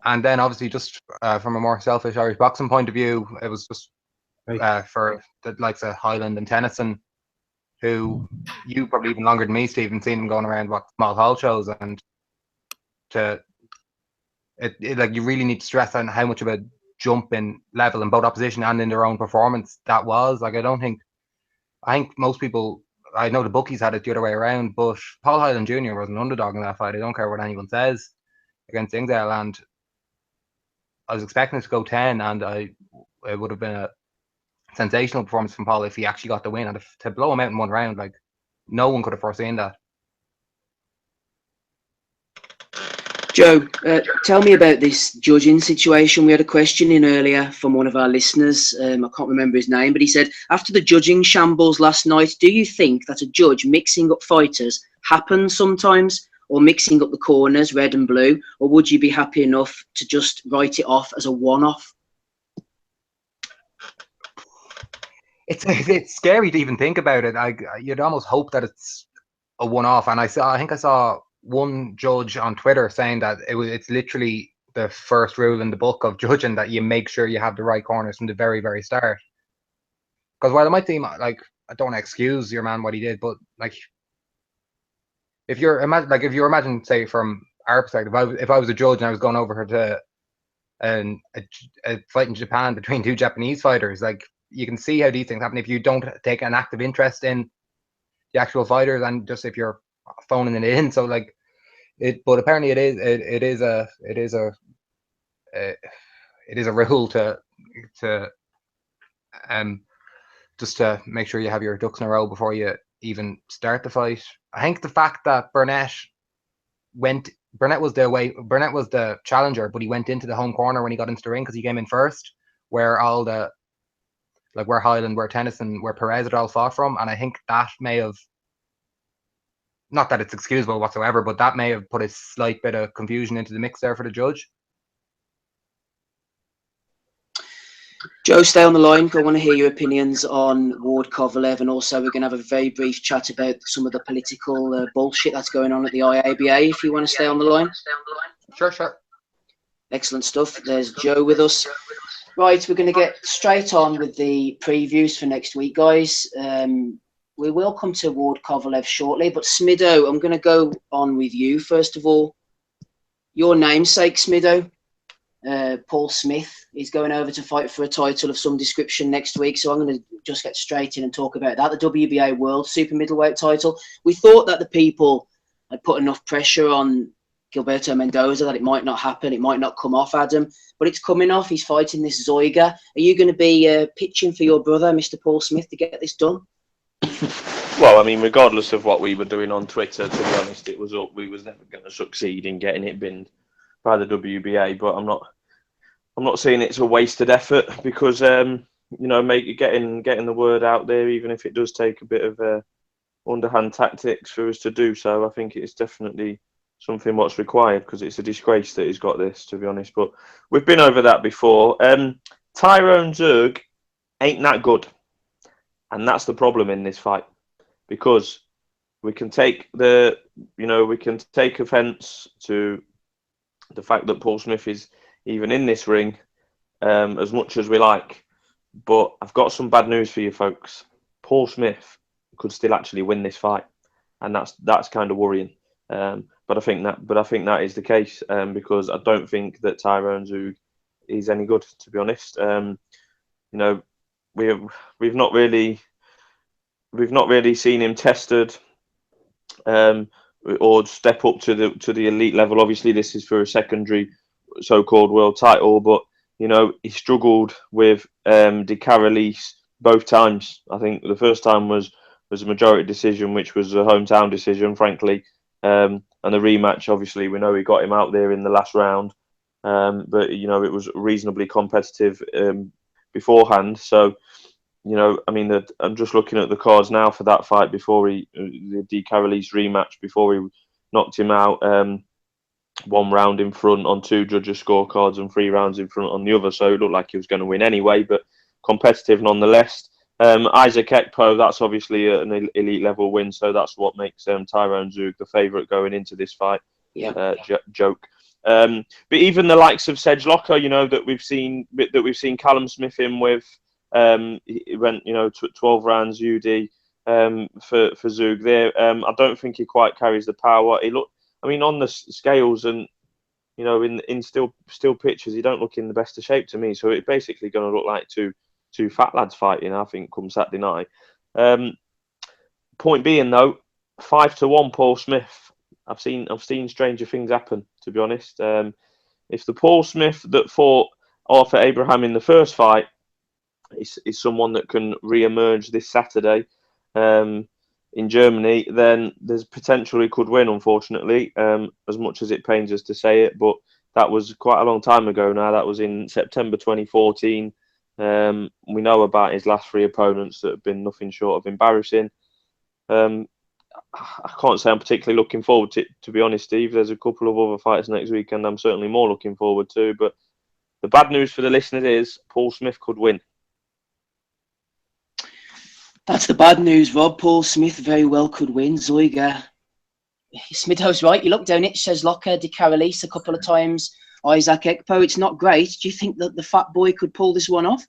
And then obviously, just from a more selfish Irish boxing point of view, it was just for the likes of Highland and Tennyson, who you probably even longer than me, Stephen, seen them going around small hall shows, and to like you really need to stress on how much of a jump in level in both opposition and in their own performance that was. Like I think most people, I know the bookies had it the other way around, but Paul Hyland Jr. was an underdog in that fight. I don't care what anyone says, against Ingdale, and I was expecting it to go 10, and it would have been a sensational performance from Paul if he actually got the win. And to blow him out in one round, like no one could have foreseen that. Joe, tell me about this judging situation. We had a question in earlier from one of our listeners. I can't remember his name, but he said, after the judging shambles last night, do you think that a judge mixing up fighters happens sometimes, or mixing up the corners, red and blue, or would you be happy enough to just write it off as a one-off? It's scary to even think about it. You'd almost hope that it's a one-off. And I think I saw one judge on Twitter saying that it's literally the first rule in the book of judging that you make sure you have the right corners from the very, very start. Because while it might seem like, I don't want to excuse your man what he did, but like if you're imagine, say from our perspective, if I was a judge and I was going over to a fight in Japan between two Japanese fighters, like you can see how these things happen if you don't take an active interest in the actual fighters and just if you're phoning it in. So like but apparently it is a rule to just to make sure you have your ducks in a row before you even start the fight. I think the fact that Burnett was the challenger, but he went into the home corner when he got into the ring because he came in first, where all the where Hyland, where Tennyson, where Perez had all fought from, and I think that may have, not that it's excusable whatsoever, but that may have put a slight bit of confusion into the mix there for the judge. Joe, stay on the line. I want to hear your opinions on WARD-KOVALEV, and also we're going to have a very brief chat about some of the political bullshit that's going on at the IABA, if you want to stay on the line. Sure. Excellent stuff. There's Joe with us. Right, we're going to get straight on with the previews for next week, guys. We will come to WARD-KOVALEV shortly, but Smido, I'm going to go on with you first of all. Your namesake, Smido, Paul Smith, is going over to fight for a title of some description next week, so I'm going to just get straight in and talk about that. The WBA World Super Middleweight title. We thought that the people had put enough pressure on Gilberto Mendoza that it might not happen, it might not come off, Adam, but it's coming off. He's fighting this Zeuge. Are you going to be pitching for your brother, Mr. Paul Smith, to get this done? Well, I mean, regardless of what we were doing on Twitter, to be honest, it was up. We was never going to succeed in getting it binned by the WBA, but I'm not saying it's a wasted effort because getting the word out there, even if it does take a bit of underhand tactics for us to do so, I think it's definitely something what's required because it's a disgrace that he's got this, to be honest. But we've been over that before. Tyrone Zeuge ain't that good, and that's the problem in this fight because we can take offence to the fact that Paul Smith is even in this ring as much as we like, but I've got some bad news for you folks. Paul Smith could still actually win this fight, and that's kind of worrying. But I think that is the case because I don't think that Tyrone Zeuge is any good, to be honest. We've not really seen him tested or step up to the elite level. Obviously, this is for a secondary so-called world title, but he struggled with De Carolis both times. I think the first time was a majority decision, which was a hometown decision, frankly. And the rematch, obviously, we know he got him out there in the last round, but it was reasonably competitive beforehand. So, I'm just looking at the cards now for that fight before the De Carolis rematch, before he knocked him out 1 round in front on 2 judges' scorecards and 3 rounds in front on the other. So it looked like he was going to win anyway, but competitive nonetheless. Isaac Ekpo, that's obviously an elite level win, so that's what makes Tyrone Zeuge the favourite going into this fight. Yeah. Joke. But even the likes of Sedge Locker, that we've seen Callum Smith in with, he went 12 rounds UD for Zeuge there. I don't think he quite carries the power. He looked, on the scales, and in still pictures, he don't look in the best of shape to me. So it's basically going to look like two fat lads fighting, I think, come Saturday night. Point being, though, 5-1 Paul Smith. I've seen stranger things happen, to be honest. If the Paul Smith that fought Arthur Abraham in the first fight is someone that can re-emerge this Saturday in Germany, then there's potential he could win, unfortunately, as much as it pains us to say it. But that was quite a long time ago now. That was in September 2014. We know about his last three opponents that have been nothing short of embarrassing. I can't say I'm particularly looking forward to be honest, Steve. There's a couple of other fights next weekend I'm certainly more looking forward to. But the bad news for the listeners is Paul Smith could win. That's the bad news, Rob. Paul Smith very well could win. Zeuge. Smithhouse, right? You look down it, says Locker, De Carolis a couple of times, Isaac Ekpo. It's not great. Do you think that the fat boy could pull this one off?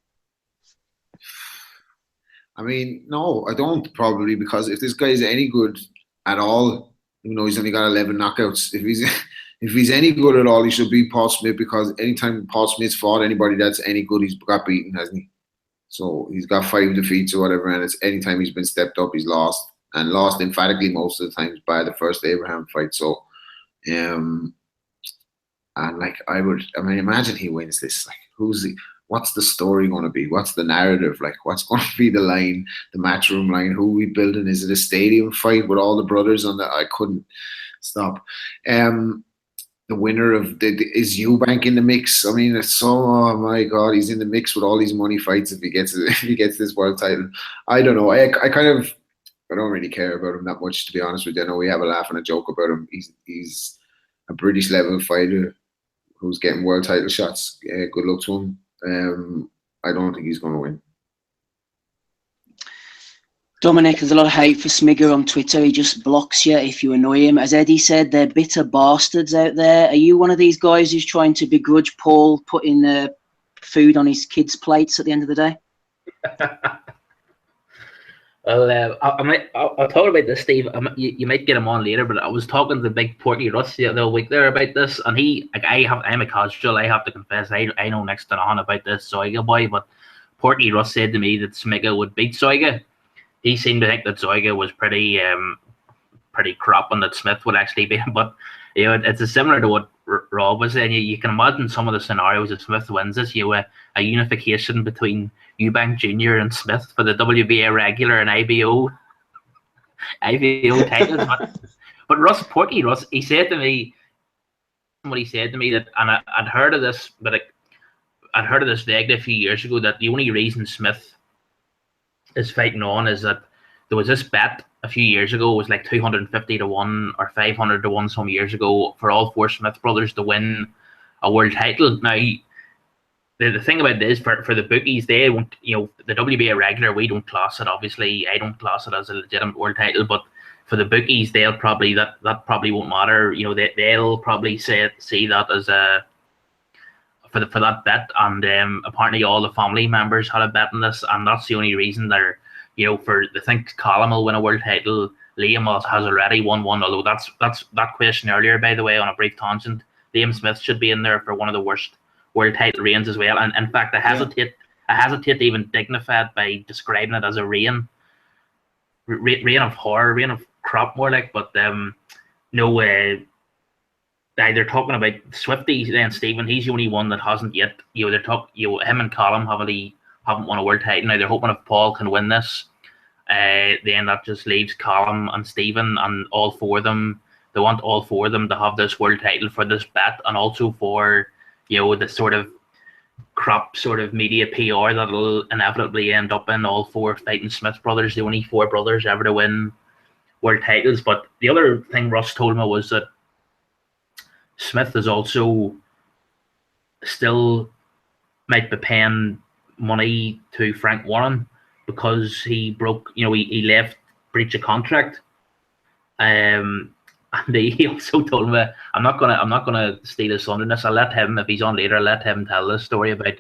I mean, no, I don't, probably, because if this guy is any good at all, even though he's only got 11 knockouts, if he's any good at all, he should beat Paul Smith, because anytime Paul Smith's fought anybody that's any good, he's got beaten, hasn't he? So he's got 5 defeats or whatever, and it's anytime he's been stepped up, he's lost, and lost emphatically most of the times by the first Abraham fight. So, and like imagine he wins this. Like, what's the story going to be? What's the narrative? Like, what's going to be the line, the matchroom line? Who are we building? Is it a stadium fight with all the brothers on that? I couldn't stop. The winner of is Eubank in the mix? I mean, it's so, oh my God, he's in the mix with all these money fights if he gets this world title. I don't know. I don't really care about him that much, to be honest with you. I know we have a laugh and a joke about him. He's a British level fighter who's getting world title shots. Good luck to him. I don't think he's going to win. Dominic, there's a lot of hate for Smigger on Twitter. He just blocks you if you annoy him. As Eddie said, they're bitter bastards out there. Are you one of these guys who's trying to begrudge Paul putting food on his kids' plates at the end of the day? Well, I'll talk about this, Steve. You might get him on later, but I was talking to the big Porky Russ the other week there about this, and I'm a casual. I have to confess, I know next to nothing about this Zeuge boy, but Porky Russ said to me that Smigger would beat Zeuge. He seemed to think that Zeuge was pretty crap and that Smith would actually beat him. But it's similar to what Rob was saying. You can imagine some of the scenarios if Smith wins this. A unification between Eubank Jr. and Smith for the WBA regular and IBO titles. But Porky Russ, he said to me, that, and I'd heard of this, but I'd heard of this vaguely a few years ago, that the only reason Smith is fighting on is that there was this bet a few years ago. It was like 250-1 or 500-1 some years ago for all 4 Smith brothers to win a world title. Now, the thing about this, for the bookies, they won't, the WBA regular, we don't class it, obviously. I don't class it as a legitimate world title, but for the bookies, they'll probably, that probably won't matter. They'll probably see that as for that bet, and apparently all the family members had a bet on this, and that's the only reason they're, they think Callum will win a world title. Liam has already won one, although that's that question earlier, by the way, on a brief tangent. Liam Smith should be in there for one of the worst world title reigns as well, and in fact, I hesitate to even dignify it by describing it as a reign of horror, reign of crap, more like. But no way. They're talking about Swifty and Stephen. He's the only one that hasn't yet. They're talking. Him and Callum haven't won a world title. Now they're hoping if Paul can win this, then that just leaves Callum and Stephen and all 4 of them. They want all 4 of them to have this world title for this bet, and also for the sort of crap sort of media PR that'll inevitably end up in all 4 fighting Smith brothers. The only 4 brothers ever to win world titles. But the other thing Russ told me was that Smith is also still might be paying money to Frank Warren because he broke, he left, breach of contract. And he also told me, I'm not gonna steal his thunder. I'll let him, if he's on later, let him tell the story about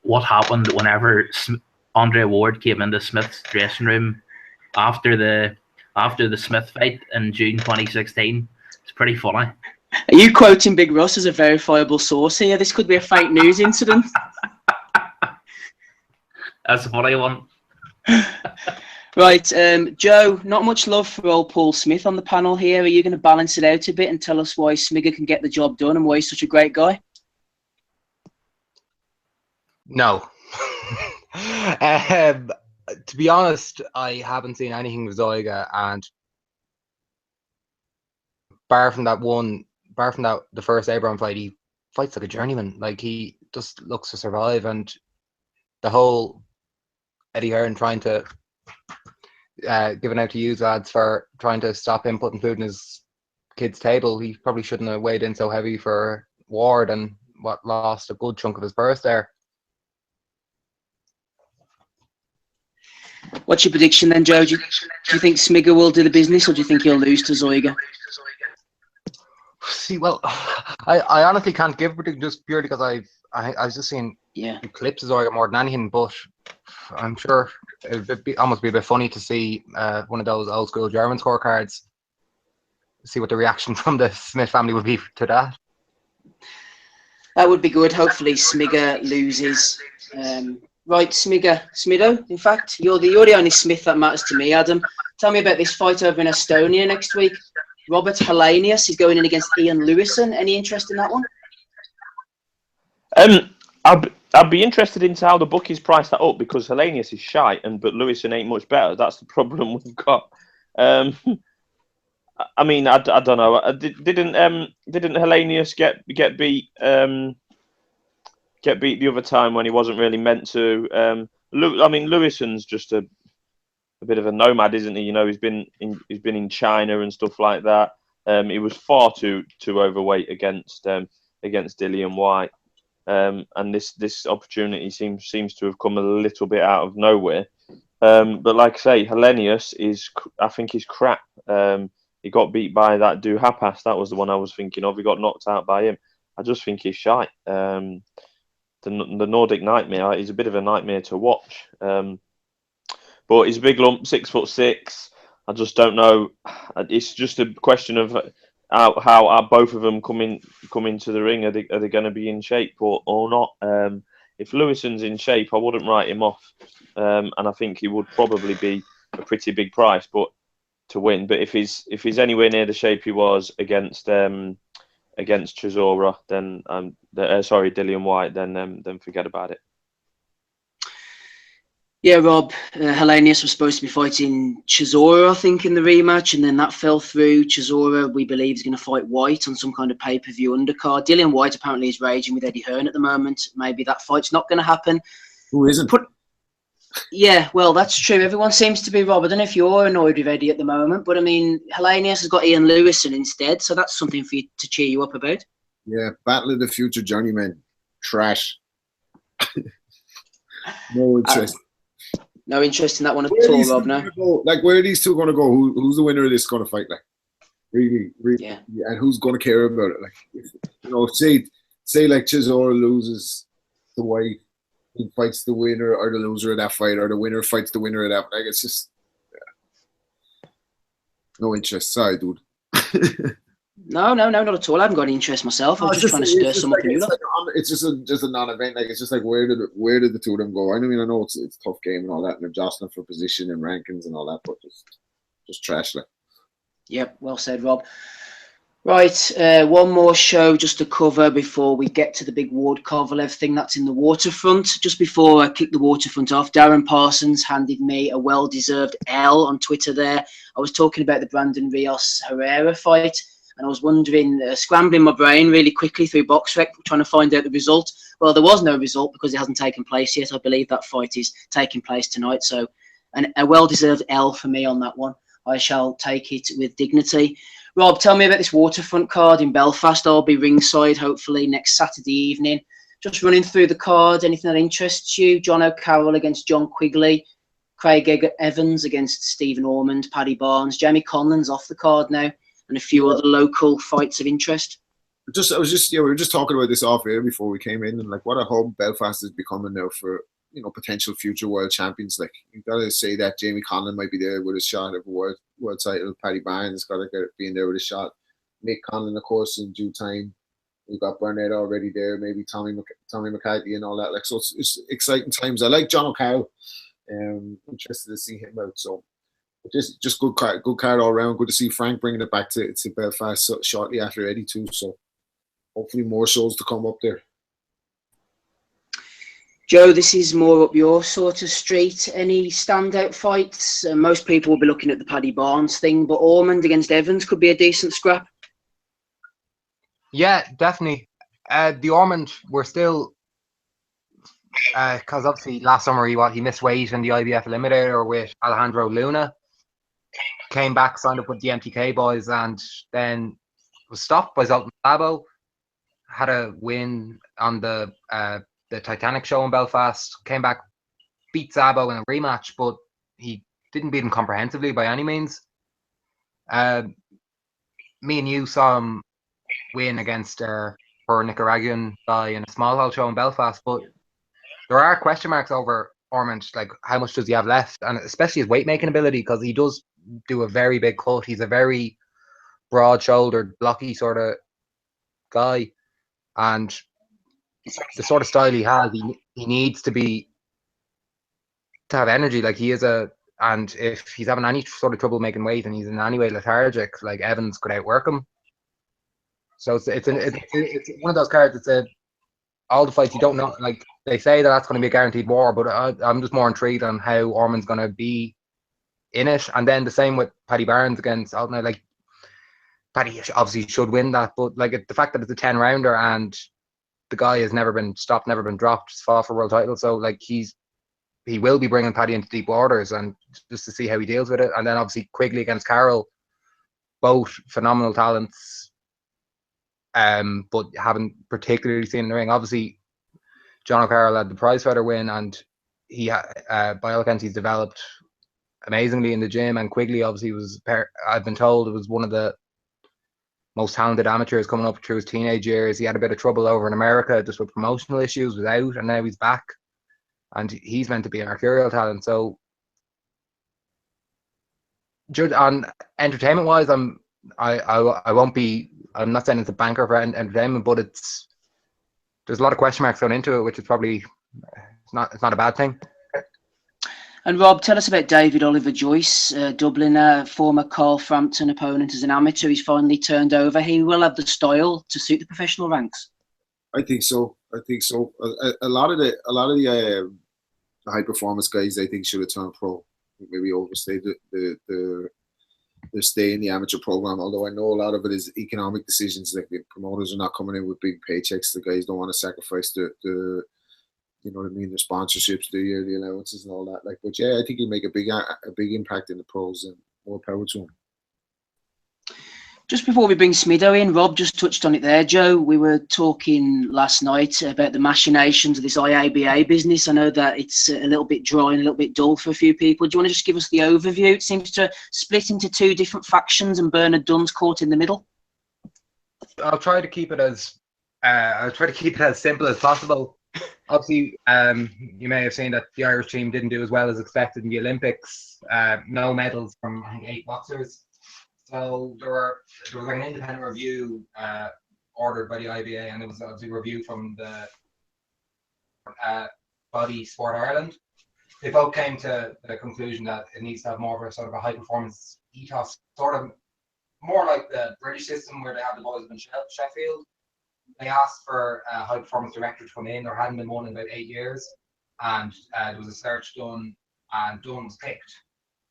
what happened whenever Andre Ward came into Smith's dressing room after the Smith fight in June 2016. It's pretty funny. Are you quoting Big Russ as a verifiable source here? This could be a fake news incident. That's a funny one. Right, Joe, not much love for old Paul Smith on the panel here. Are you going to balance it out a bit and tell us why Smigger can get the job done and why he's such a great guy? No. To be honest, I haven't seen anything with Zeuge, and bar from the first Abraham fight, he fights like a journeyman. Like, he just looks to survive, and the whole Eddie Hearn trying to giving out to you lads for trying to stop him putting food in his kid's table. He probably shouldn't have weighed in so heavy for Ward and lost a good chunk of his purse there. What's your prediction then, Joe? Do you think Smigger will do the business, or do you think he'll lose to Zeuge? See, well, I honestly can't give a prediction just purely because I was just seeing clips of Zeuge more than anything, but I'm sure it would almost be a bit funny to see one of those old school German scorecards, see what the reaction from the Smith family would be to that. That would be good. Hopefully Smigger loses. Right, Smido, in fact, you're the only Smith that matters to me, Adam. Tell me about this fight over in Estonia next week. Robert Helenius is going in against Ian Lewison. Any interest in that one? I'd be interested into how the bookies price that up, because Helenius is shite, but Lewison ain't much better. That's the problem we've got. I mean, I don't know. Didn't Helenius get beat? Get beat the other time when he wasn't really meant to. I mean, Lewison's just a bit of a nomad, isn't he? You know, he's been in China and stuff like that. He was far too overweight against Dillian White, and this opportunity seems to have come a little bit out of nowhere. But like I say, Helenius I think he's crap. He got beat by that Duhaupas. That was the one I was thinking of. He got knocked out by him. I just think he's shite. The Nordic Nightmare. He's a bit of a nightmare to watch. But he's a big lump, 6'6". I just don't know. It's just a question of how both of them come into the ring. Are they going to be in shape or not? If Lewison's in shape, I wouldn't write him off, and I think he would probably be a pretty big price, but to win. But if he's anywhere near the shape he was against Chisora, then Dillian White, then forget about it. Yeah, Rob, Helenius was supposed to be fighting Chisora, I think, in the rematch, and then that fell through. Chisora, we believe, is going to fight White on some kind of pay-per-view undercard. Dillian White apparently is raging with Eddie Hearn at the moment. Maybe that fight's not going to happen. Who isn't? Yeah, well, that's true. Everyone seems to be, Rob. I don't know if you're annoyed with Eddie at the moment, but I mean, Helenius has got Ian Lewison instead, so that's something for you to cheer you up about. Yeah, Battle of the Future Journeyman. Trash. No interest. No interest in that one at all, Rob, no? Like, where are these two going to go? Who's the winner of this going to fight? Like, really? Yeah. And who's going to care about it? Like, say like Chisora loses the White, he fights the winner or the loser of that fight, or the winner fights the winner of that. Like, it's just no interest. Sorry, dude. No, not at all. I haven't got any interest myself. I'm just trying to stir some up in you. It's just a non-event. Like, it's just like, where did the two of them go? I mean, I know it's a tough game and all that, and they're jostling for position and rankings and all that, but just trash, like. Yep, well said, Rob. Right, one more show just to cover before we get to the big WARD-KOVALEV thing that's in the Waterfront. Just before I kick the Waterfront off, Darren Parsons handed me a well-deserved L on Twitter there. I was talking about the Brandon Rios-Herrera fight, and I was wondering, scrambling my brain really quickly through BoxRec, trying to find out the result. Well, there was no result because it hasn't taken place yet. I believe that fight is taking place tonight. So a well-deserved L for me on that one. I shall take it with dignity. Rob, tell me about this Waterfront card in Belfast. I'll be ringside, hopefully, next Saturday evening. Just running through the card, anything that interests you? John O'Carroll against John Quigley. Craig Evans against Stephen Ormond. Paddy Barnes. Jamie Conlon's off the card now. And a few other local fights of interest. We were just talking about this off air before we came in, and like, what a hub Belfast is becoming now for, potential future world champions. Like, you've got to say that Jamie Conlon might be there with a shot at a world title. Paddy Barnes got to be in there with a shot. Mick Conlon, of course, in due time. We've got Burnett already there, maybe Tommy McCarthy and all that. Like, so it's exciting times. I like John O'Carroll. Interested to see him out. So just good card all around. Good to see Frank bringing it back to Belfast shortly after Eddie too. So hopefully more shows to come up there. Joe, this is more up your sort of street. Any standout fights? Most people will be looking at the Paddy Barnes thing, but Ormond against Evans could be a decent scrap. Yeah, definitely. The Ormond were still, because obviously last summer he missed weight in the IBF Eliminator with Alejandro Luna. Came back, signed up with the MTK boys, and then was stopped by Zoltan Szabo. Had a win on the Titanic show in Belfast. Came back, beat Szabo in a rematch, but he didn't beat him comprehensively by any means. Me and you saw him win against her Nicaraguan guy in a small hall show in Belfast, but there are question marks over Ormond, like how much does he have left, and especially his weight making ability, because he does do a very big cut. He's a very broad shouldered, blocky sort of guy, and the sort of style he has, he needs to have energy. Like he is and if he's having any sort of trouble making weight and he's in any way lethargic, like Evans could outwork him. So it's one of those cards that said all the fights you don't know, like they say that's going to be a guaranteed war, but I'm just more intrigued on how Ormond's going to be in it. And then the same with Paddy Barnes against Altona. Like Paddy obviously should win that, but like the fact that it's a 10-rounder and the guy has never been stopped, never been dropped, just fought for world title. So like he will be bringing Paddy into deep waters, and just to see how he deals with it. And then obviously Quigley against Carroll, both phenomenal talents, but haven't particularly seen in the ring. Obviously, John O'Carroll had the prizefighter win, and he by all accounts he's developed amazingly in the gym. And Quigley obviously I've been told it was one of the most talented amateurs coming up through his teenage years. He had a bit of trouble over in America just with promotional issues, was out, and now he's back, and he's meant to be a mercurial talent. So on entertainment wise, I won't be, I'm not saying it's a banker for entertainment, but there's a lot of question marks going into it, which is probably it's not a bad thing. And Rob, tell us about David Oliver Joyce, Dubliner, former Carl Frampton opponent as an amateur. He's finally turned over. He will have the style to suit the professional ranks. I think so. A lot of the high performance guys, I think, should have turned pro. Maybe overstayed the stay in the amateur program. Although I know a lot of it is economic decisions. Like the promoters are not coming in with big paychecks. The guys don't want to sacrifice the you know what I mean, the sponsorships, the allowances and all that. Like, but yeah, I think he'll make a big impact in the pros, and more power to him. Just before we bring Smido in, Rob just touched on it there, Joe. We were talking last night about the machinations of this IABA business. I know that it's a little bit dry and a little bit dull for a few people. Do you want to just give us the overview? It seems to split into two different factions, and Bernard Dunn's caught in the middle. I'll try to keep it as simple as possible. Obviously, you may have seen that the Irish team didn't do as well as expected in the Olympics. No medals from, I think, 8 boxers. So there was like an independent review ordered by the IBA, and it was obviously a review from the body Sport Ireland. They both came to the conclusion that it needs to have more of a sort of a high performance ethos, sort of more like the British system where they have the boys in Sheffield. They asked for a high performance director to come in. There hadn't been one in about 8 years, and there was a search done, and Dunn was picked.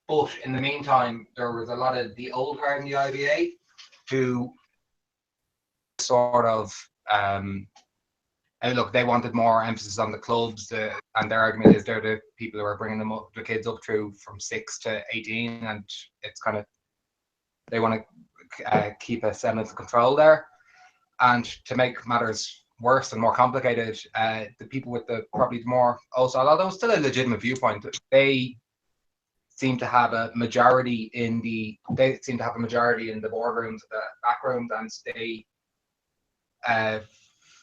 But in the meantime, there was a lot of the old guard in the IBA who sort of look, they wanted more emphasis on the clubs, and their argument is they're the people who are bringing the kids up through from 6 to 18, and it's kind of, they want to keep a semblance of control there. And to make matters worse and more complicated, the people with the probably more, also, although it's still a legitimate viewpoint, they seem to have a majority in the boardrooms, the back rooms, and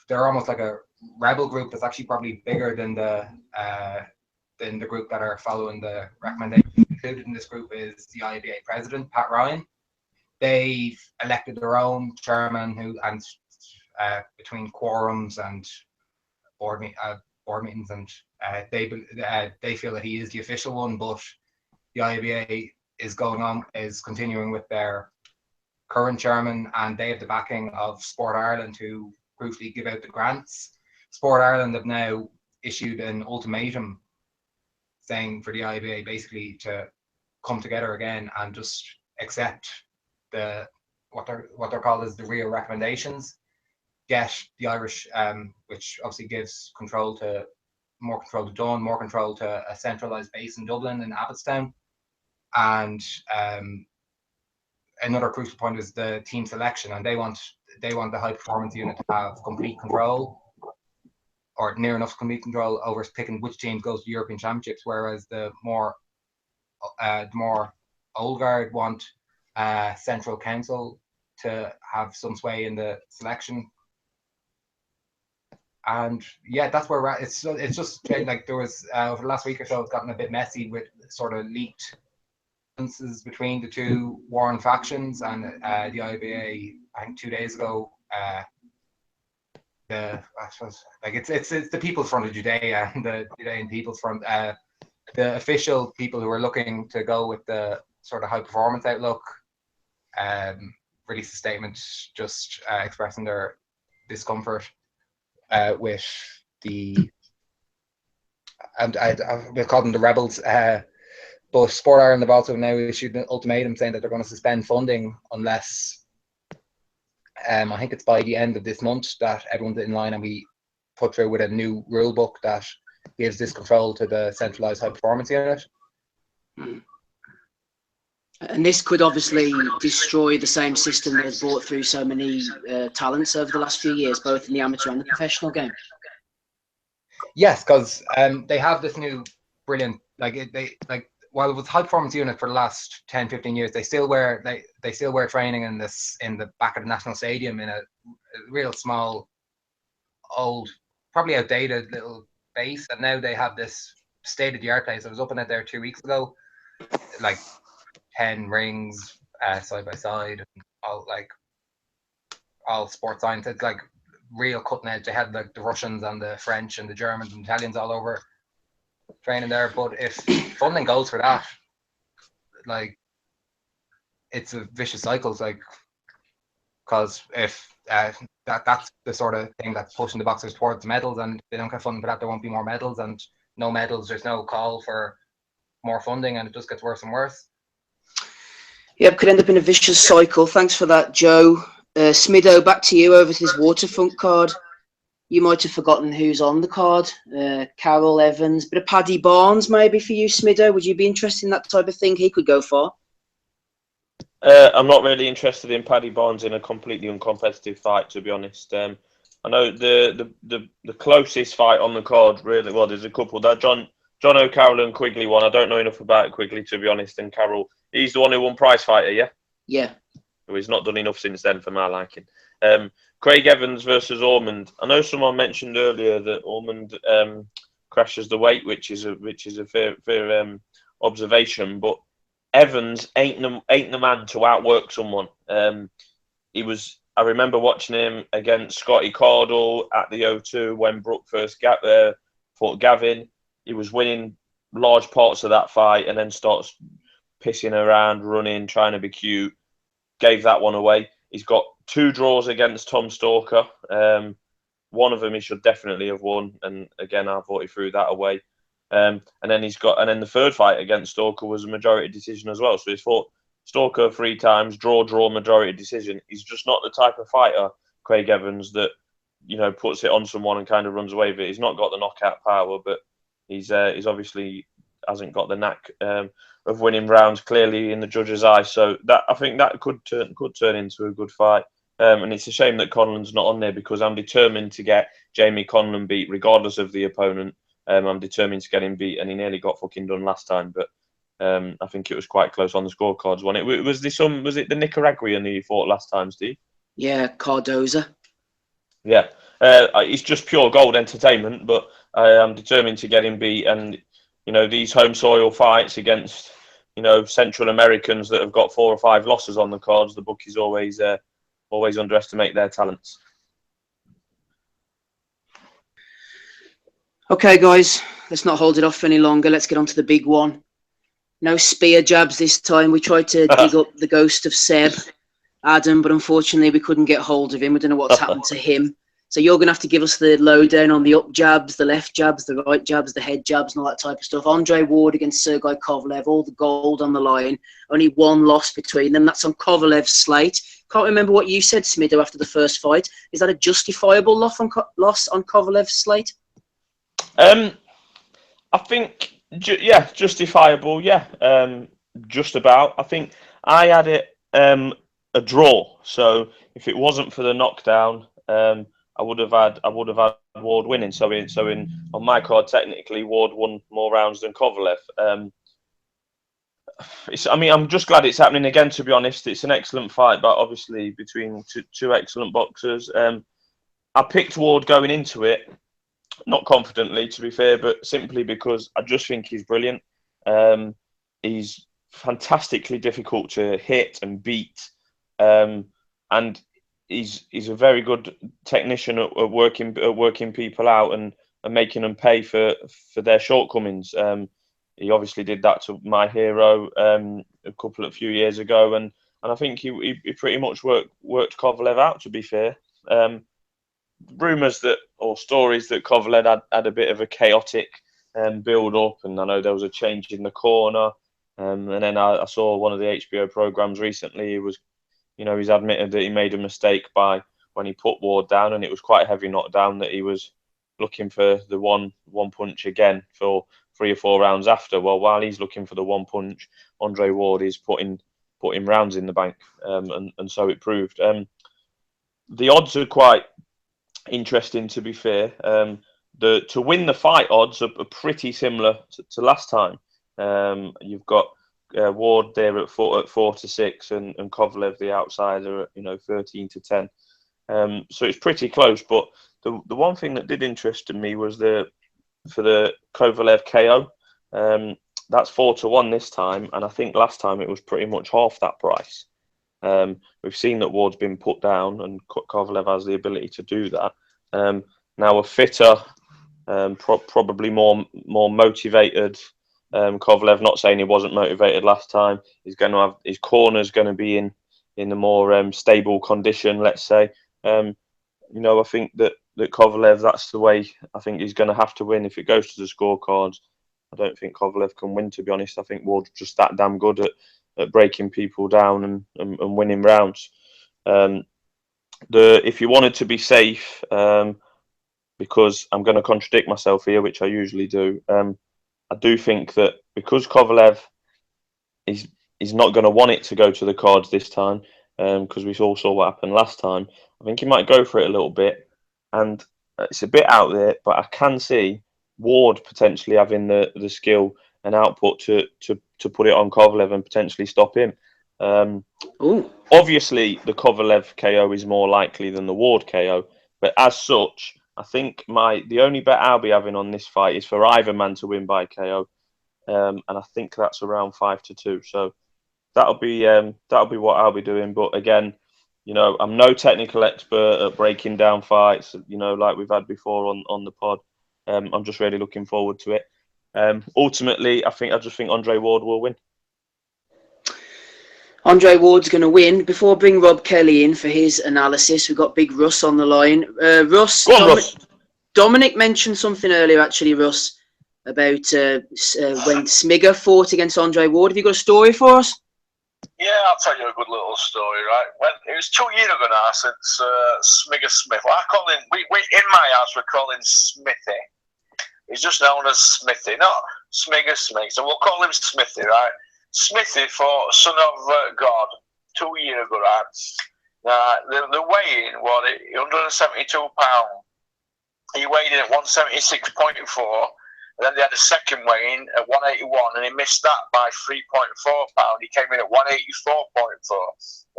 they're almost like a rebel group that's actually probably bigger than the group that are following the recommendation. Included in this group is the IABA president, Pat Ryan, they've elected their own chairman and between quorums and board meetings, and they feel that he is the official one, but the IABA is continuing with their current chairman, and they have the backing of Sport Ireland, who crucially give out the grants. Sport Ireland have now issued an ultimatum saying for the IABA basically to come together again and just accept what they're called as the real recommendations, get the Irish, which obviously gives more control to Dunn, more control to a centralised base in Dublin and Abbottstown, and another crucial point is the team selection, and they want the high performance unit to have complete control, or near enough complete control over picking which team goes to European Championships, whereas the more old guard want central council to have some sway in the selection. And yeah, that's where we're at. It's just like there was over the last week or so, it's gotten a bit messy with sort of leaked differences between the two warring factions, and the IABA, I think 2 days ago, I suppose like it's the People's Front of Judea and the Judean People's Front, the official people who are looking to go with the sort of high performance outlook, released a statement just expressing their discomfort with the, and we'll call them the rebels, but Sport Ireland have also now issued an ultimatum saying that they're going to suspend funding unless I think it's by the end of this month that everyone's in line and we put through with a new rule book that gives this control to the centralised high performance unit. And this could obviously destroy the same system that has brought through so many talents over the last few years, both in the amateur and the professional game. Yes, because they have this new brilliant, while it was high performance unit for the last 10-15 years, they still wear training in the back of the National Stadium in a real small, old, probably outdated little base, and now they have this state-of-the-art place. I was up in it there 2 weeks ago, like 10 rings side by side, and all sports science. It's like real cutting edge. They had like the Russians and the French and the Germans and Italians all over training there. But if funding goes for that, like it's a vicious cycle, because if that's the sort of thing that's pushing the boxers towards medals, and if they don't get funding for that, there won't be more medals, and no medals, there's no call for more funding, and it just gets worse and worse. Yep, could end up in a vicious cycle. Thanks for that, Joe. Smido, back to you over to this Waterfront card. You might have forgotten who's on the card. Carol Evans, bit of Paddy Barnes maybe for you, Smido. Would you be interested in that type of thing? He could go far. I'm not really interested in Paddy Barnes in a completely uncompetitive fight, to be honest. I know the closest fight on the card, really, well, there's a couple. That John O'Carroll and Quigley one. I don't know enough about Quigley, to be honest. And Carroll, he's the one who won Prize Fighter, yeah? Yeah. Well, he's not done enough since then for my liking. Craig Evans versus Ormond. I know someone mentioned earlier that Ormond crashes the weight, which is a fair observation. But Evans ain't the man to outwork someone. I remember watching him against Scotty Cardle at the O2 when Brooke first fought Gavin. He was winning large parts of that fight and then starts pissing around, running, trying to be cute. Gave that one away. He's got 2 draws against Tom Stalker. One of them he should definitely have won, and again I thought he threw that away. And then the third fight against Stalker was a majority decision as well. So he's fought Stalker 3 times, draw, majority decision. He's just not the type of fighter, Craig Evans, that puts it on someone and kind of runs away with it. He's not got the knockout power, but he's obviously hasn't got the knack of winning rounds clearly in the judge's eye. So that I think that could turn into a good fight. And it's a shame that Conlon's not on there, because I'm determined to get Jamie Conlon beat regardless of the opponent. I'm determined to get him beat, and he nearly got fucking done last time. But I think it was quite close on the scorecards. Was it the Nicaraguan who you fought last time, Steve? Yeah, Cardoza. Yeah, it's just pure gold entertainment, but I'm determined to get him beat. And these home soil fights against Central Americans that have got 4 or 5 losses on the cards, the bookies always underestimate their talents. Okay, guys, let's not hold it off any longer. Let's get on to the big one. No spear jabs this time. We tried to dig up the ghost of Seb, Adam, but unfortunately we couldn't get hold of him. We don't know what's happened to him. So you're going to have to give us the lowdown on the up jabs, the left jabs, the right jabs, the head jabs, and all that type of stuff. Andre Ward against Sergei Kovalev, all the gold on the line. Only one loss between them. That's on Kovalev's slate. Can't remember what you said, Smido, after the first fight. Is that a justifiable loss on Kovalev's slate? I think, justifiable. Yeah, just about. I think I had it a draw. So if it wasn't for the knockdown, I would have had Ward winning. So on my card, technically, Ward won more rounds than Kovalev. I'm just glad it's happening again. To be honest, it's an excellent fight, but obviously between two excellent boxers. I picked Ward going into it, not confidently, to be fair, but simply because I just think he's brilliant. He's fantastically difficult to hit and beat, and he's a very good technician at working people out and making them pay for their shortcomings. He obviously did that to my hero a few years ago, and I think he pretty much worked Kovalev out, to be fair. Rumours or stories that Kovalev had a bit of a chaotic build up, and I know there was a change in the corner, and then I saw one of the HBO programs recently. He's admitted that he made a mistake when he put Ward down, and it was quite a heavy knockdown, that he was looking for the one punch again for 3 or 4 rounds after. Well, while he's looking for the one punch, Andre Ward is putting rounds in the bank, and so it proved. The odds are quite interesting, to be fair. To win the fight odds are pretty similar to last time. You've got Ward there at 4 to 6, and Kovalev the outsider at 13 to 10. So it's pretty close. But the one thing that did interest me was for the Kovalev KO. That's 4 to 1 this time, and I think last time it was pretty much half that price. We've seen that Ward's been put down, and Kovalev has the ability to do that. Now a fitter, probably more motivated Kovalev. Not saying he wasn't motivated last time. He's going to have his corner's going to be in a more stable condition, let's say. I think that Kovalev, that's the way I think he's going to have to win. If it goes to the scorecards, I don't think Kovalev can win, to be honest. I think Ward's just that damn good at breaking people down and winning rounds. If you wanted to be safe, because I'm going to contradict myself here, which I usually do, I do think that because Kovalev is not going to want it to go to the cards this time, because we all saw what happened last time, I think he might go for it a little bit. And it's a bit out there, but I can see Ward potentially having the skill and output to put it on Kovalev and potentially stop him. Obviously, the Kovalev KO is more likely than the Ward KO, but as such, I think the only bet I'll be having on this fight is for either man to win by KO, and I think that's around 5 to 2. So that'll be what I'll be doing. But again, I'm no technical expert at breaking down fights, like we've had before on the pod. I'm just really looking forward to it. Ultimately, I just think Andre Ward will win. Andre Ward's going to win. Before I bring Rob Kelly in for his analysis, we've got Big Russ on the line. Russ, Russ. Dominic mentioned something earlier, actually, Russ, about when Smigger fought against Andre Ward. Have you got a story for us? Yeah, I'll tell you a good little story, right? When it was 2 years ago now since Smigger Smith. Well, I call him, we in my house we call him Smithy. He's just known as Smithy, not Smigger Smith. So we'll call him Smithy, right? Smithy for Son of God 2 years ago, right? The weigh-in was 172 pounds. He weighed in at 176.4. And then they had a second weigh-in at 181, and he missed that by 3.4 pounds. He came in at 184.4.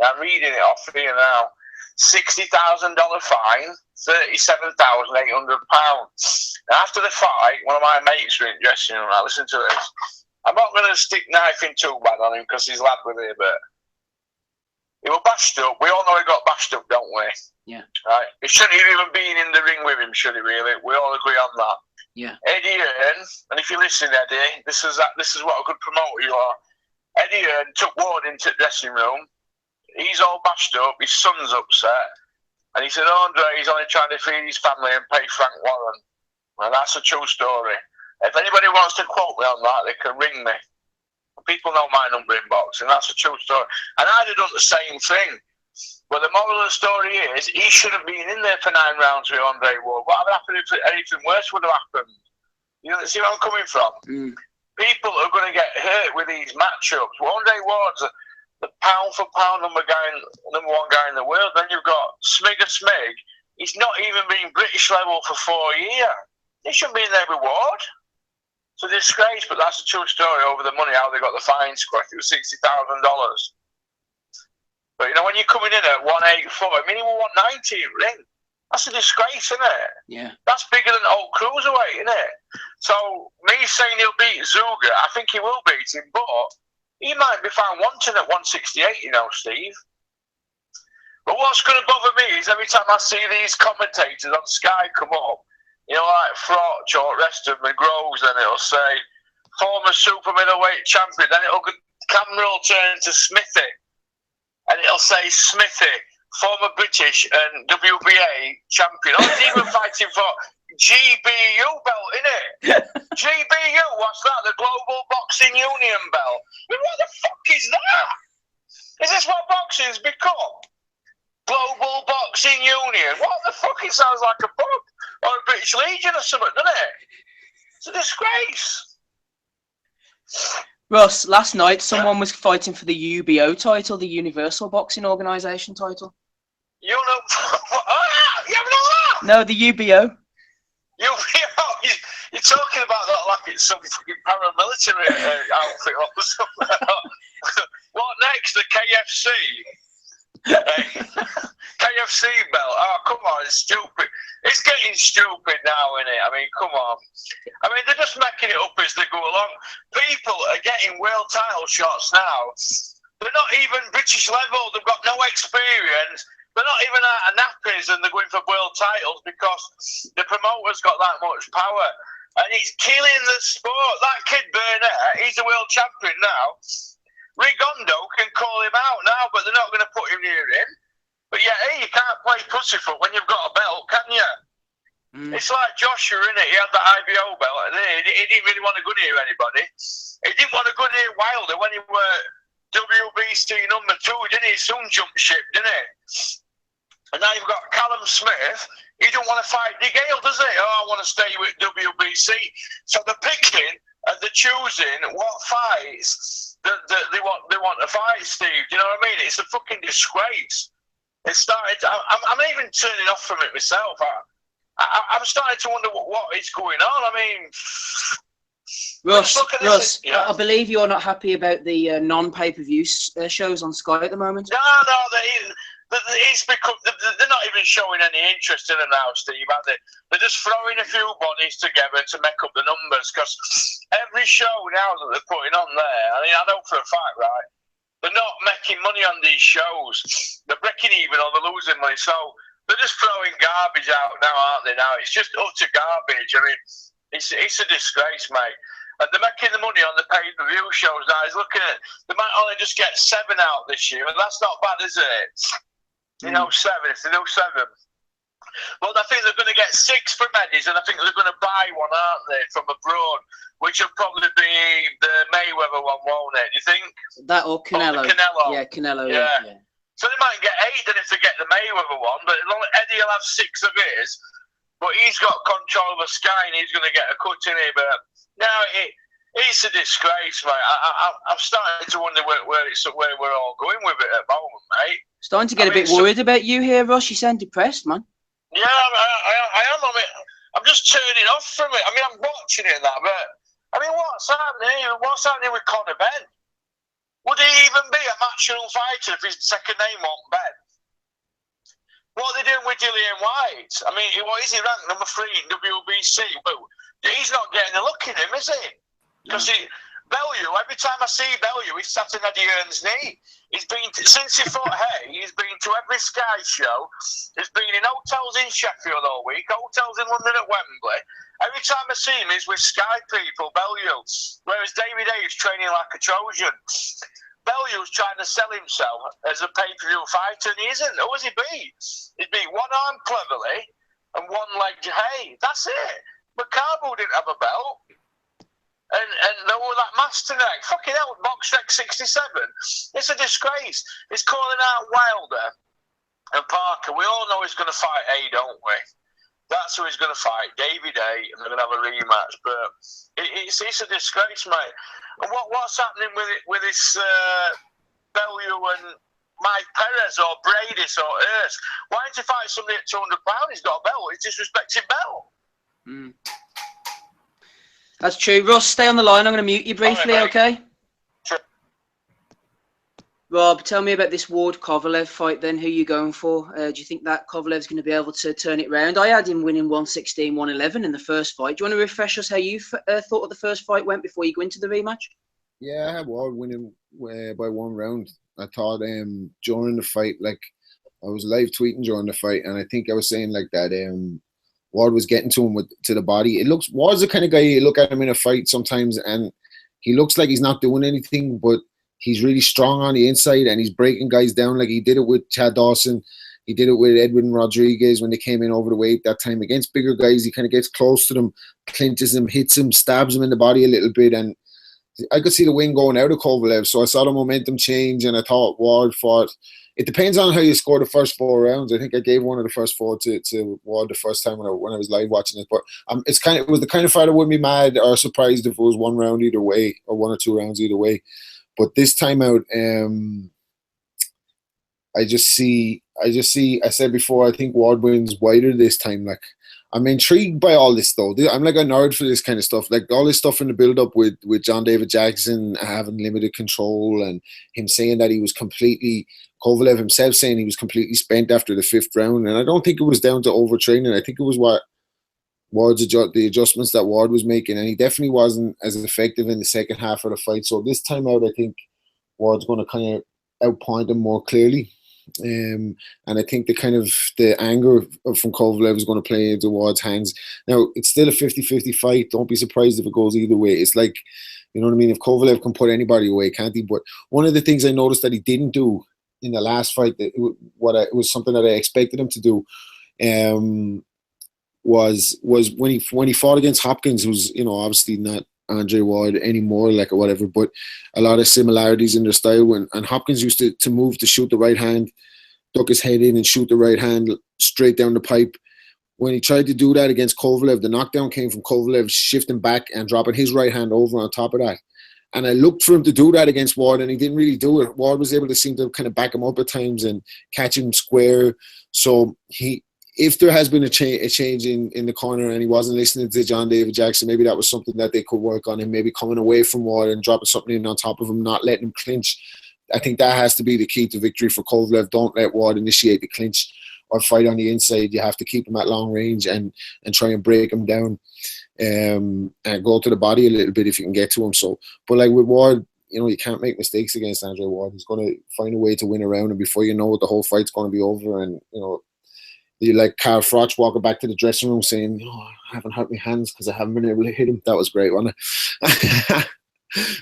Now, I'm reading it off here now. $60,000 fine, £37,800. Now, after the fight, one of my mates were in the dressing room. Now, listen to this. I'm not going to stick knifing too bad on him because he's lad with it, but he was bashed up. We all know he got bashed up, don't we? Yeah. Right. He shouldn't have even been in the ring with him, should he? Really? We all agree on that. Yeah. Eddie Hearn, and if you listen, Eddie, this is what a good promoter you are. Eddie Hearn took Ward into the dressing room. He's all bashed up. His son's upset, and he said, "Andre, he's only trying to feed his family and pay Frank Warren." And that's a true story. If anybody wants to quote me on that, they can ring me. People know my number in boxing. That's a true story. And I'd have done the same thing. But the moral of the story is, he should have been in there for 9 rounds with Andre Ward. What would happen if anything worse would have happened? You know, see where I'm coming from? People are going to get hurt with these matchups. Well, Andre Ward's the pound-for-pound number 1 guy in the world. Then you've got Smig. He's not even been British level for 4 years. He shouldn't be in there with Ward. It's a disgrace, but that's a true story over the money, how they got the fine squad. It was $60,000. But, you know, when you're coming in at 184, I mean, he will 190 ring. That's a disgrace, isn't it? Yeah. That's bigger than old Cruiserweight, isn't it? So, me saying he'll beat Zeuge, I think he will beat him, but he might be found wanting at 168, you know, Steve. But what's going to bother me is every time I see these commentators on Sky come up, you know, like Frotch or rest of McGroves, then it'll say, former super middleweight champion, then the camera will turn to Smithy, and it'll say Smithy, former British and WBA champion. Oh, he's even fighting for GBU belt, innit? GBU, what's that? The Global Boxing Union belt. I mean, what the fuck is that? Is this what boxing's become? Global Boxing Union. What the fuck? It sounds like a pub or a British Legion or something, doesn't it? It's a disgrace. Ross, last night someone was fighting for the UBO title, the Universal Boxing Organisation title. You know, you haven't know that? No, the UBO. You're talking about that like it's some fucking paramilitary outfit or something. What next? The KFC? KFC belt. Oh, come on, it's stupid. It's getting stupid now, isn't it? I mean, come on. I mean, they're just making it up as they go along. People are getting world title shots now. They're not even British level. They've got no experience. They're not even out of nappies and they're going for world titles because the promoter's got that much power. And it's killing the sport. That kid Burnett, he's a world champion now. Rigondeaux can call him out now, but they're not going to put him near him. But yeah, hey, you can't play pussyfoot when you've got a belt, can you? It's like Joshua, innit? He had the IBO belt, and he didn't really want to go near anybody. He didn't want to go near Wilder when he were WBC number 2, didn't he? Soon jumped ship, didn't he? And now you've got Callum Smith. He don't want to fight De Gale, does he? Oh, I want to stay with WBC. So they're picking and they're choosing what fights they want to fight, Steve. Do you know what I mean? It's a fucking disgrace. It started. I'm even turning off from it myself. I'm starting to wonder what is going on. I mean, Russ, yeah. I believe you're not happy about the non-pay-per-view shows on Sky at the moment. No, it's become. They're not even showing any interest in it now, Steve. Are they? They're just throwing a few bodies together to make up the numbers. Because every show now that they're putting on there, I mean, I know for a fact, right? They're not making money on these shows. They're breaking even or they're losing money. So they're just throwing garbage out now, aren't they? Now it's just utter garbage. I mean, it's a disgrace, mate. And they're making the money on the pay-per-view shows now. He's looking at, they might only just get 7 out this year, and that's not bad, is it? You know, 7. If they do 7. Well, I think they're going to get 6 from Eddie's, and I think they're going to buy one, aren't they, from abroad, which will probably be the Mayweather one, won't it? Do you think? That or Canelo. Canelo. Yeah, Canelo. Yeah. So they might get 8 then if they get the Mayweather one, but Eddie will have 6 of his. But he's got control of Sky and he's going to get a cut in here. But no, it's a disgrace, mate. I'm starting to wonder where we're all going with it at the moment, mate. Starting to get a bit worried about you here, Ross. You sound depressed, man. Yeah, I am. I mean, I'm just turning off from it. I mean, I'm watching it and that, but I mean, what's happening? What's happening with Conor Benn? Would he even be a matchroom fighter if his second name wasn't Ben? What are they doing with Dillian White? I mean, what is he ranked number 3 in WBC? Well, he's not getting a look in him, is he? Because Bellew, every time I see Bellew, he's sat in Eddie Hearn's knee. He's been, since he fought Hay, he's been to every Sky show. He's been in hotels in Sheffield all week, hotels in London at Wembley. Every time I see him, he's with Sky people, Bellew. Whereas David Hay is training like a Trojan. Bellew's trying to sell himself as a pay-per-view fighter, and he isn't. Who has he beat? He's beat one arm Cleverly and one leg Hay. That's it. But Carbo didn't have a belt. And they wore that master neck. Fucking hell, box neck 67. It's a disgrace. It's calling out Wilder and Parker. We all know he's going to fight Hay, don't we? That's who he's going to fight, David Hay, and they're going to have a rematch. But it's a disgrace, mate. And what's happening with this Bellew and Mike Perez or Bradis or Hurst? Why don't you fight somebody at 200 pounds? He's got a belt. He's disrespecting belt. Mm. That's true. Ross, stay on the line. I'm going to mute you briefly, okay? Sure. Rob, tell me about this Ward-Kovalev fight then. Who are you going for? Do you think that Kovalev's going to be able to turn it round? I had him winning 116, 111 in the first fight. Do you want to refresh us how you thought of the first fight went before you go into the rematch? Yeah, I had Ward winning by one round. I thought during the fight, like I was live tweeting during the fight, and I think I was saying like that Ward was getting to him to the body. Ward's the kind of guy you look at him in a fight sometimes, and he looks like he's not doing anything, but he's really strong on the inside, and he's breaking guys down. Like he did it with Chad Dawson. He did it with Edwin Rodriguez when they came in over the weight that time. Against bigger guys, he kind of gets close to them, clinches them, hits them, stabs them in the body a little bit. And I could see the win going out of Kovalev. So I saw the momentum change, and I thought Ward fought. It depends on how you score the first 4 rounds. I think I gave one of the first 4 to Ward the first time when I was live watching it. But it was the kind of fight I wouldn't be mad or surprised if it was 1 round either way or 1 or 2 rounds either way. But this time out, I said before, I think Ward wins wider this time. Like, I'm intrigued by all this though. I'm like a nerd for this kind of stuff. Like all this stuff in the build-up with John David Jackson having limited control and him saying that he was completely, Kovalev himself saying he was completely spent after the 5th round. And I don't think it was down to overtraining. I think it was the adjustments that Ward was making, and he definitely wasn't as effective in the second half of the fight. So this time out, I think Ward's going to kind of outpoint him more clearly. And I think the anger from Kovalev is going to play into Ward's hands. Now, it's still a 50-50 fight. Don't be surprised if it goes either way. It's like, you know what I mean? If Kovalev can put anybody away, can't he? But one of the things I noticed that he didn't do in the last fight, it was something that I expected him to do, was when he fought against Hopkins, who's, you know, obviously not Andre Ward anymore, like or whatever, but a lot of similarities in their style. And Hopkins used to move to shoot the right hand, duck his head in and shoot the right hand straight down the pipe. When he tried to do that against Kovalev, the knockdown came from Kovalev shifting back and dropping his right hand over on top of that. And I looked for him to do that against Ward, and he didn't really do it. Ward was able to seem to kind of back him up at times and catch him square. So if there has been a change in the corner and he wasn't listening to John David Jackson, maybe that was something that they could work on him, maybe coming away from Ward and dropping something in on top of him, not letting him clinch. I think that has to be the key to victory for Kovalev. Don't let Ward initiate the clinch or fight on the inside. You have to keep him at long range and try and break him down and go to the body a little bit if you can get to him. So, but like with Ward, you know, you can't make mistakes against Andre Ward. He's going to find a way to win a round, and before you know it, the whole fight's going to be over. And, you know, you like Carl Froch walking back to the dressing room saying, "Oh, I haven't hurt my hands because I haven't been able to hit him." That was great, wasn't it?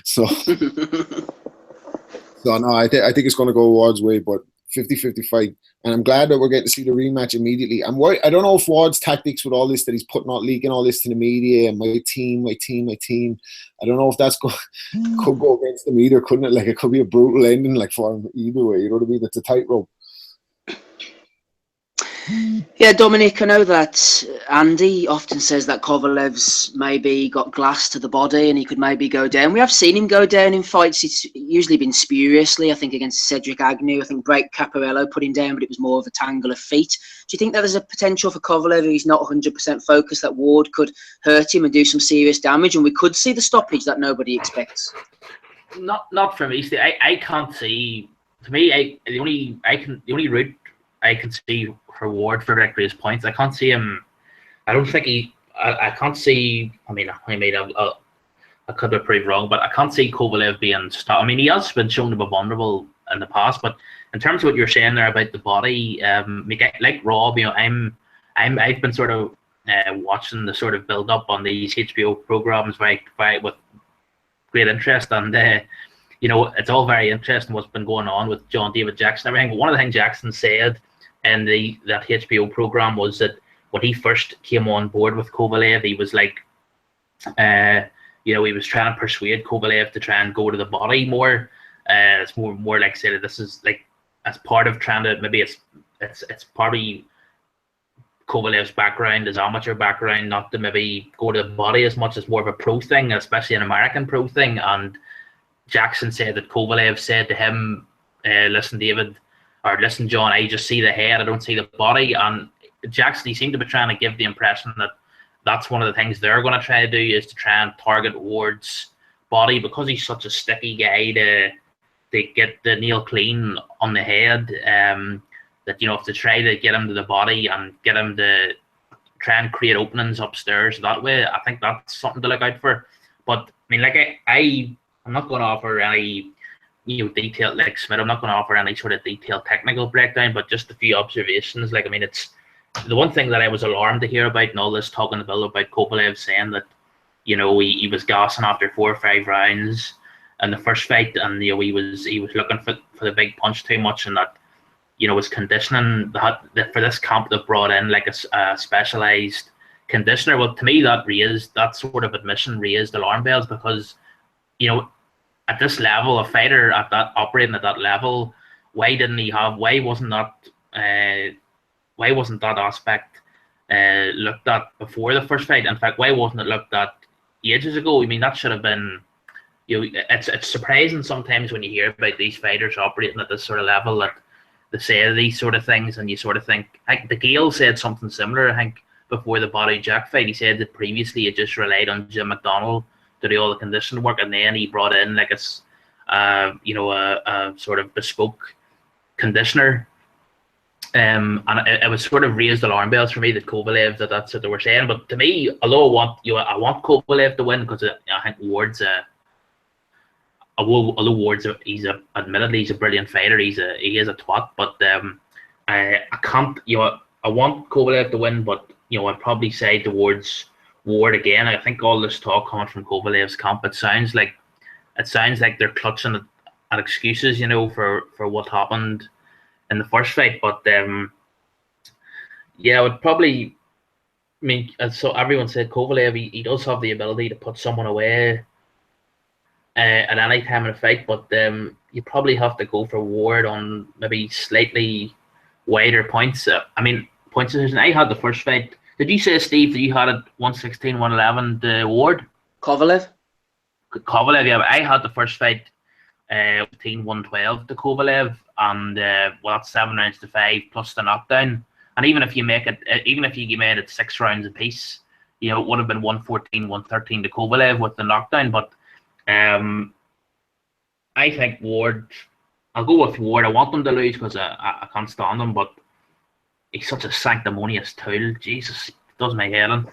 So no, I think it's going to go Ward's way, but 50-50 fight. And I'm glad that we're getting to see the rematch immediately. I'm worried. I don't know if Ward's tactics with all this that he's leaking all this to the media and my team. I don't know if that's could go against them either, couldn't it? Like, it could be a brutal ending, like, for him either way. You know what I mean? It's a tightrope. Yeah, Dominic, I know that Andy often says that Kovalev's maybe got glass to the body and he could maybe go down. We have seen him go down in fights. It's usually been spuriously, I think, against Cedric Agnew. I think Blake Caparello put him down, but it was more of a tangle of feet. Do you think that there's a potential for Kovalev, if he's not 100% focused, that Ward could hurt him and do some serious damage, and we could see the stoppage that nobody expects? Not for me. I can't see. To me, the only route I can see for Ward for victory is points. I can't see him. I don't think he. I can't see. I mean, I made a I could be proved wrong, but I can't see Kovalev being stopped. I mean, he has been shown to be vulnerable in the past, but in terms of what you're saying there about the body, like Rob, you know, I've been sort of watching the sort of build up on these HBO programs very with great interest, and you know, it's all very interesting what's been going on with John David Jackson and everything. But one of the things Jackson said in that HBO program was that when he first came on board with Kovalev, he was like, you know, he was trying to persuade Kovalev to try and go to the body more. It's more like say that this is like as part of trying to, maybe it's probably Kovalev's background, his amateur background, not to maybe go to the body as much as more of a pro thing, especially an American pro thing. And Jackson said that Kovalev said to him, listen, David, or listen, John, I just see the head, I don't see the body. And Jackson, he seemed to be trying to give the impression that that's one of the things they're going to try to do, is to try and target Ward's body, because he's such a sticky guy to get the nail clean on the head, that, you know, if they try to get him to the body and get him to try and create openings upstairs that way, I think that's something to look out for. But I mean, like, I'm not going to offer any, you know, detailed, like Smith, I'm not going to offer any sort of detailed technical breakdown, but just a few observations. Like, I mean, it's the one thing that I was alarmed to hear about in all this talking about Kovalev saying that, you know, he was gassing after 4 or 5 rounds in the first fight, and, you know, he was looking for the big punch too much, and that, you know, his conditioning, that for this camp they've brought in like a specialized conditioner. Well, to me, that sort of admission raised alarm bells, because, you know, at this level, a fighter operating at that level, why wasn't that aspect looked at before the first fight? In fact, why wasn't it looked at ages ago? I mean, that should have been, you know, it's surprising sometimes when you hear about these fighters operating at this sort of level that they say these sort of things, and you sort of think, like, the Gale said something similar, I think, before the Body Jack fight. He said that previously he just relied on Jim McDonnell to do all the conditioning work, and then he brought in like a sort of bespoke conditioner. And it was sort of raised alarm bells for me that Kovalev, that's what they were saying. But to me, although I want Kovalev to win, because I think Ward's admittedly he's a brilliant fighter, he is a twat, but I can't, you know, I want Kovalev to win, but, you know, I'd probably say towards Ward again. I think all this talk coming from Kovalev's camp, it sounds like they're clutching at excuses, you know, for what happened in the first fight. But yeah, I would probably, I mean, so everyone said Kovalev, he does have the ability to put someone away at any time in a fight, but you probably have to go for Ward on maybe slightly wider points. I mean, points decision. I had the first fight. Did you say, Steve, that you had it 116, 111 to Ward? Kovalev, yeah. But I had the first fight 112 to Kovalev, and well, that's 7 rounds to 5 plus the knockdown. And even if you made it 6 rounds apiece, you know, it would have been 114, 113 to Kovalev with the knockdown. But I think Ward, I'll go with Ward. I want them to lose because I can't stand him, but he's such a sanctimonious tool. Jesus, it does my head in.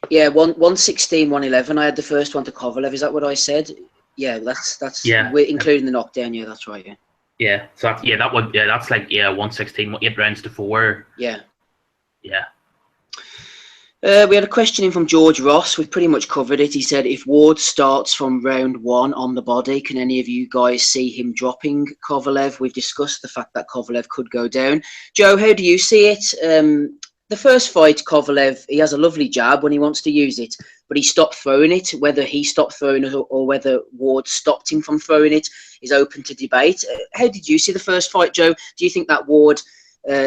Yeah, 116, 111. I had the first one to Kovalev. Is that what I said? Yeah, that's yeah, including the knockdown. Yeah, that's right. Yeah. Yeah, so that's like 116, 8 rounds to 4. Yeah. Yeah. We had a question in from George Ross. We've pretty much covered it. He said, if Ward starts from round 1 on the body, can any of you guys see him dropping Kovalev? We've discussed the fact that Kovalev could go down. Joe, how do you see it? The first fight, Kovalev, he has a lovely jab when he wants to use it, but he stopped throwing it. Whether he stopped throwing it or whether Ward stopped him from throwing it is open to debate. How did you see the first fight, Joe? Do you think that Ward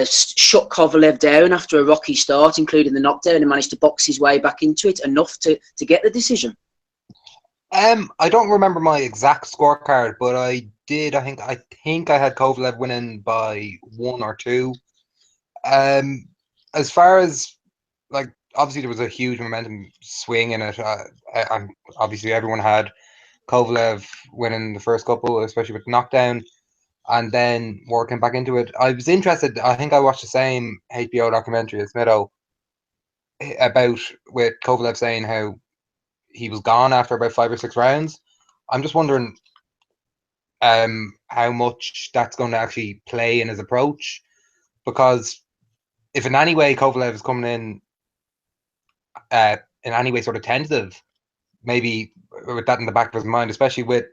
shut Kovalev down after a rocky start, including the knockdown, and managed to box his way back into it enough to get the decision? I don't remember my exact scorecard, but I did. I think I had Kovalev winning by 1 or 2. As far as, like, obviously there was a huge momentum swing in it. Obviously everyone had Kovalev winning the first couple, especially with the knockdown, and then Ward came back into it. I was interested. I think I watched the same HBO documentary as Meadow about, with Kovalev saying how he was gone after about 5 or 6 rounds. I'm just wondering how much that's going to actually play in his approach, because if in any way Kovalev is coming in any way sort of tentative, maybe with that in the back of his mind, especially with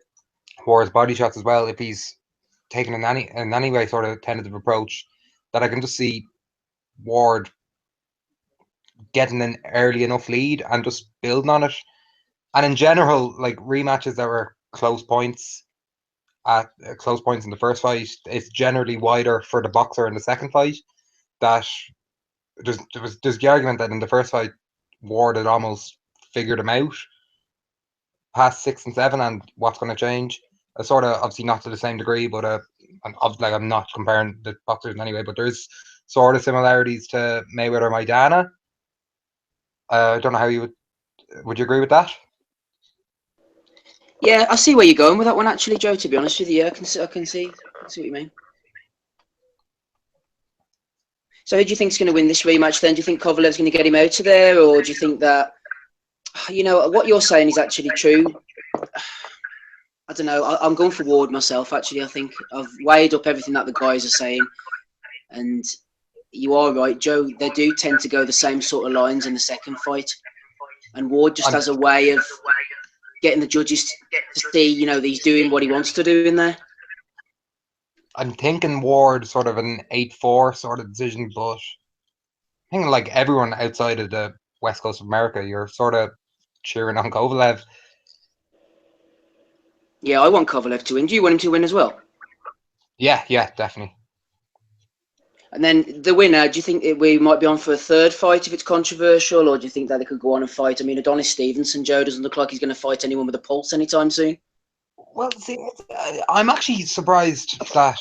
Ward's body shots as well, if he's taking in any way sort of tentative approach, that I can just see Ward getting an early enough lead and just building on it. And in general, like rematches that were close points in the first fight, it's generally wider for the boxer in the second fight. That there's the argument that in the first fight Ward had almost figured him out past 6 and 7, and what's going to change. Sort of, obviously not to the same degree, but I'm not comparing the boxers in any way, but there's sort of similarities to Mayweather Maidana. I don't know how you would you agree with that? Yeah, I see where you're going with that one, actually, Joe. To be honest with you, I can see what you mean. So, who do you think is going to win this rematch? Then, do you think Kovalev's going to get him out of there, or do you think that what you're saying is actually true? I don't know. I'm going for Ward myself. Actually, I think I've weighed up everything that the guys are saying, and you are right, Joe. They do tend to go the same sort of lines in the second fight, and Ward just has a way of getting the judges to see, that he's doing what he wants to do in there. I'm thinking Ward sort of an 8-4 sort of decision, but I think like everyone outside of the West Coast of America, you're sort of cheering on Kovalev. Yeah, I want Kovalev to win. Do you want him to win as well? Yeah, definitely. And then the winner, do you think we might be on for a third fight if it's controversial, or do you think that they could go on and fight? I mean, Adonis Stevenson, Joe, doesn't look like he's going to fight anyone with a pulse anytime soon. Well, see, I'm actually surprised that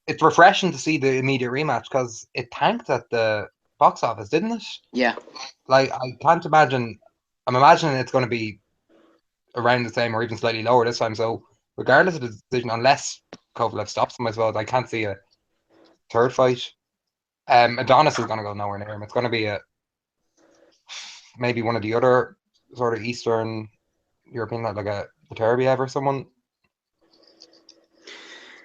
it's refreshing to see the immediate rematch, because it tanked at the box office, didn't it? Yeah. Like, I can't imagine. I'm imagining it's going to be around the same or even slightly lower this time. So, regardless of the decision, unless Kovalev stops him, I suppose, I can't see a third fight. Adonis is going to go nowhere near him. It's going to be maybe one of the other sort of Eastern European, like a Beterbiev or someone.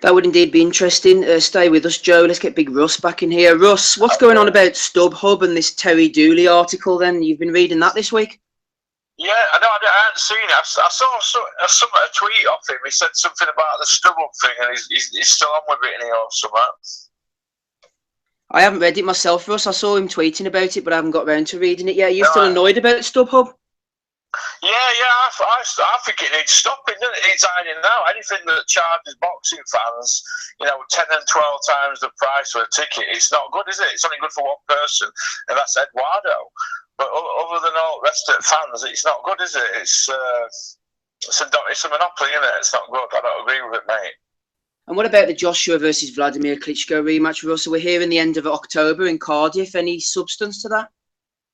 That would indeed be interesting. Stay with us, Joe. Let's get Big Russ back in here. Russ, what's going on about StubHub and this Terry Dooley article then? You've been reading that this week? Yeah, I know. I hadn't seen it. I saw a tweet off him. He said something about the StubHub thing, and he's still on with it, or something. I haven't read it myself, Russ. I saw him tweeting about it, but I haven't got around to reading it yet. Are you still annoyed about StubHub? Yeah. I think it needs stopping, doesn't it? It's hiding now. Anything that charges boxing fans, 10 and 12 times the price of a ticket, it's not good, is it? It's only good for one person, and that's Eduardo. But other than all the rest of the fans, it's not good, is it? It's a monopoly, isn't it? It's not good. I don't agree with it, mate. And what about the Joshua versus Vladimir Klitschko rematch, Russ? So we're here in the end of October in Cardiff. Any substance to that?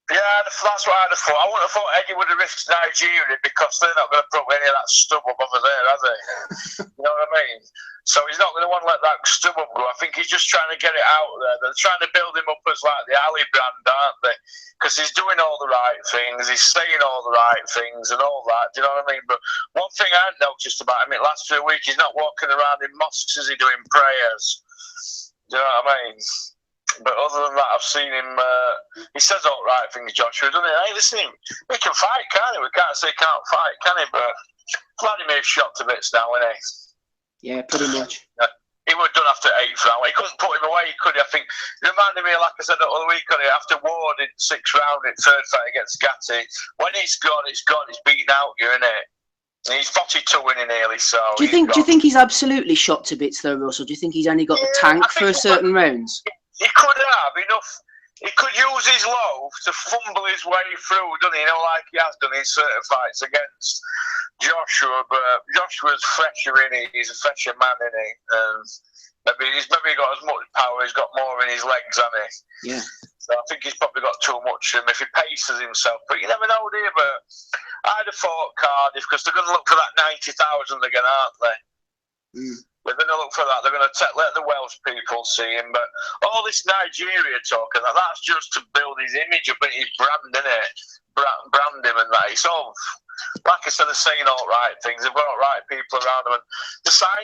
Yeah, that's what I'd have thought. I wouldn't have thought Eddie would have risked Nigeria, because they're not going to put any of that stub up over there, are they? You know what I mean? So he's not going to want to let that stub up go. I think he's just trying to get it out there. They're trying to build him up as like the Ali brand, aren't they? Because he's doing all the right things, he's saying all the right things and all that. Do you know what I mean? But one thing I noticed about him in the last 2 weeks, he's not walking around in mosques, is he, doing prayers? Do you know what I mean? But other than that, I've seen him. He says all right things, Joshua, doesn't he? Hey, listen, we can fight, can't he? We can't say can't fight, can he? But Vladimir's shot to bits now, isn't he? Yeah, pretty much. He would have done after 8th round. He couldn't put him away, could he? I think it reminded me, like I said the other week, after Ward in 6th round in 3rd fight against Gatti. When it's gone. It's beaten out you, isn't it? He's 42 winning nearly, so. Do you think he's absolutely shot to bits though, Russ, or do you think he's only got the tank for certain rounds? He could have enough. He could use his low to fumble his way through, doesn't he? Like he has done in certain fights against Joshua. But Joshua's fresher, innit? He's a fresher man, innit? Maybe he's got as much power. He's got more in his legs, hasn't he? Yeah. So I think he's probably got too much in him if he paces himself. But you never know, do you? But I'd have fought Cardiff, because they're going to look for that 90,000 again, aren't they? They're going to look for that. They're going to let the Welsh people see him. But all this Nigeria talk and that's just to build his image up and his brand, innit? Brand him and that. It's all, like I said, they're saying all right things. They've got all right people around him. And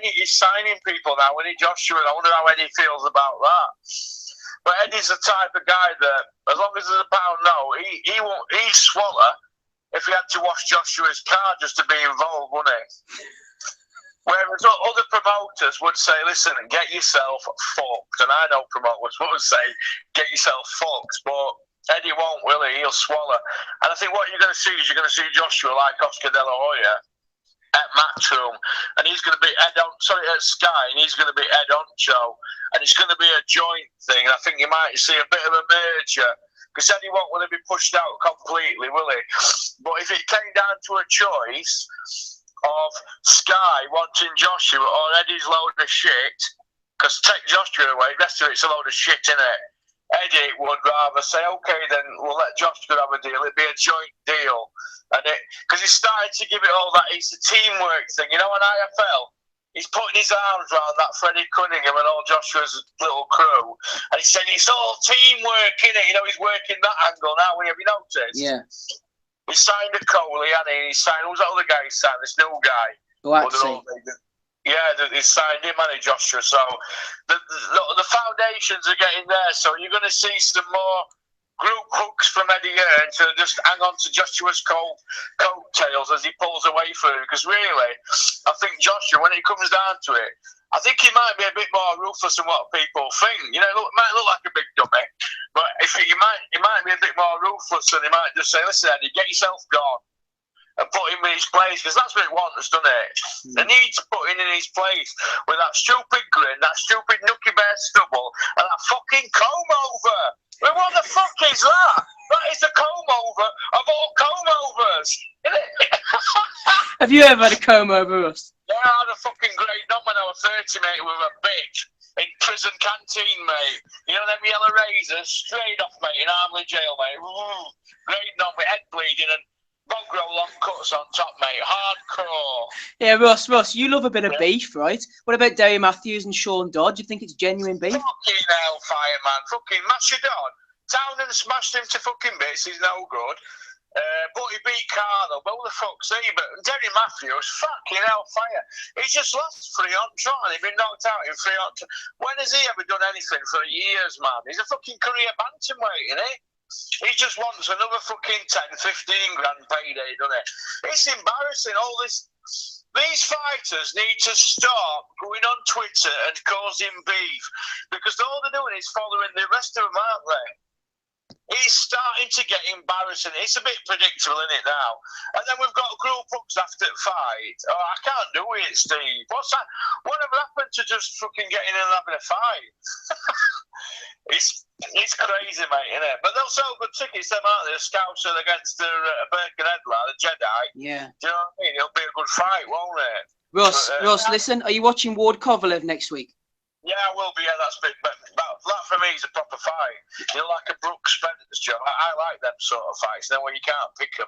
he's signing people now. When Joshua, I wonder how Eddie feels about that. But Eddie's the type of guy that, as long as there's a pound no, he'd swallow if he had to wash Joshua's car just to be involved, wouldn't he? Whereas other promoters would say, listen, get yourself fucked. And I know promoters would say, get yourself fucked. But Eddie won't, will he? He'll swallow. And I think what you're going to see is you're going to see Joshua like Oscar De La Hoya at Matchroom. And he's going to be at Sky, and he's going to be Ed Honcho. And it's going to be a joint thing. I think you might see a bit of a merger. Because Eddie won't want to be pushed out completely, will he? But if it came down to a choice of Sky wanting Joshua or Eddie's load of shit, because take Joshua away, the rest of it's a load of shit, innit? Eddie would rather say, okay, then we'll let Joshua have a deal. It'd be a joint deal. And because he's starting to give it all that, it's a teamwork thing. You know, on IFL, he's putting his arms around that Freddie Cunningham and all Joshua's little crew. And he's saying it's all teamwork, innit? You know, he's working that angle now. Have you noticed? Yeah. He signed a Coley, and he signed, who's that other guy he signed? This new guy. Yeah, he signed him, and Joshua. So the foundations are getting there. So you're going to see some more group hooks from Eddie Hearn to just hang on to Joshua's coattails as he pulls away through. Because really, I think Joshua, when it comes down to it, I think he might be a bit more ruthless than what people think. You know, it might look like a big dummy, but he might be a bit more ruthless, and he might just say, listen, Eddie, get yourself gone and put him in his place, because that's what it wants, doesn't it? They need to put him in his place with that stupid grin, that stupid nookie bear stubble, and that fucking comb over. I mean, what the fuck is that? That is the comb over of all comb overs, isn't it? Have you ever had a comb over, Russ? Yeah, I had a fucking great number when I was 30, mate, with a bitch in prison canteen, mate. You know them yellow razors, straight off, mate, in Armley jail, mate. Ooh, great number, head bleeding and bog roll long cuts on top, mate. Hardcore. Yeah, Russ, you love a bit of beef, right? What about Derry Matthews and Sean Dodd? Do you think it's genuine beef? Fucking hellfire, man. Fucking Mashadon. Town and smashed him to fucking bits. He's no good. But he beat Carlo. But who the fuck's he? But Derry Matthews, fucking hellfire. He's just lost 3 on trot and he's been knocked out in 3 on trot. When has he ever done anything for years, man? He's a fucking career bantamweight, isn't he? He just wants another fucking 10, 15 grand payday, doesn't it? It's embarrassing, all this. These fighters need to stop going on Twitter and causing beef, because all they're doing is following the rest of them, aren't they? It's starting to get embarrassing. It's a bit predictable, isn't it, now? And then we've got group hooks after the fight. Oh, I can't do it, Steve. What's that? Whatever happened to just fucking getting in and having a fight? It's crazy, mate, isn't it? But they'll sell good tickets, them, aren't they? The Scouts are against the Birkenhead, the Jedi. Yeah. Do you know what I mean? It'll be a good fight, won't it? Russ, listen, are you watching WARD-KOVALEV next week? Yeah, I will be. Yeah, that's big. But that for me is a proper fight. You know, like a Brooks Spence, Joe. I like them sort of fights. Then when you can't pick them,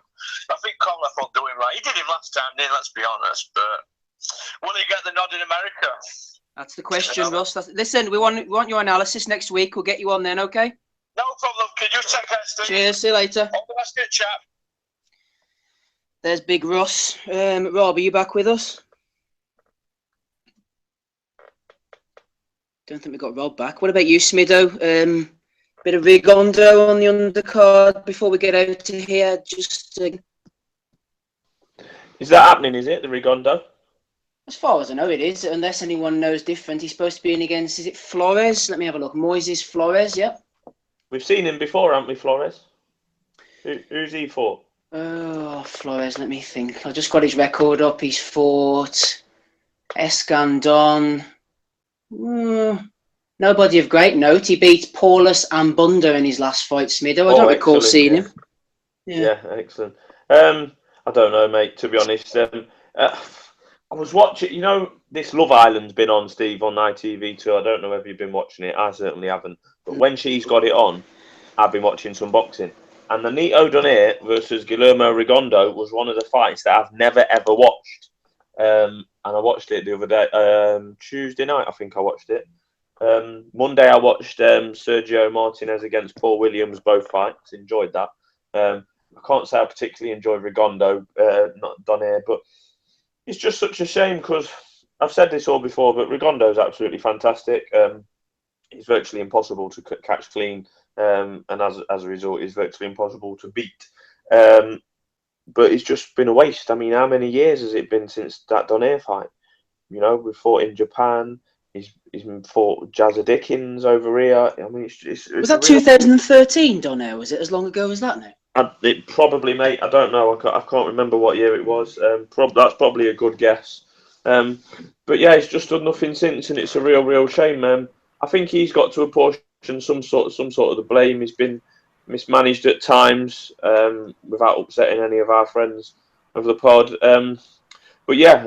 I think Kovalev will do him right. He did him last time, didn't he? Let's be honest. But will he get the nod in America? That's the question, Russ. Listen, we want your analysis next week. We'll get you on then, okay? No problem. Can you take care, Steve? Cheers. See you later. All the best, good chap. There's Big Russ. Rob, are you back with us? Don't think we got Rob back. What about you, Smido? Bit of Rigondeaux on the undercard before we get out to here. Just is that happening? Is it the Rigondeaux? as far as I know, it is. Unless anyone knows different, he's supposed to be in against. Is it Flores? Let me have a look. Moises Flores. Yep. We've seen him before, haven't we, Flores? Who's he for? Oh, Flores. Let me think. I just got his record up. He's fought Escandon. Nobody of great note. He beat Paulus Ambunda in his last fight, Smido. I don't recall seeing him. Yeah, excellent. I don't know, mate, to be honest. I was watching, you know, this Love Island's been on, Steve, on ITV too. I don't know whether you've been watching it. I certainly haven't. But when she's got it on, I've been watching some boxing. And the Nito Donaire versus Guillermo Rigondeaux was one of the fights that I've never, ever watched. and I watched it the other day, Tuesday night, I think I watched it. Monday, I watched Sergio Martinez against Paul Williams, both fights. Enjoyed that. I can't say I particularly enjoyed Rigondeaux, not Donaire, but it's just such a shame because I've said this all before, but Rigondeaux is absolutely fantastic. It's virtually impossible to catch clean, and as a result, it's virtually impossible to beat. But it's just been a waste. I mean, how many years has it been since that Donaire fight? You know, we fought in Japan. He's fought Jazza Dickens over here. I mean, it's was that 2013, Donaire? Was it as long ago as that now? It probably, mate. I don't know. I can't remember what year it was. That's probably a good guess. But yeah, it's just done nothing since, and it's a real shame. I think he's got to apportion some sort of the blame. He's been mismanaged at times, without upsetting any of our friends of the pod. But yeah,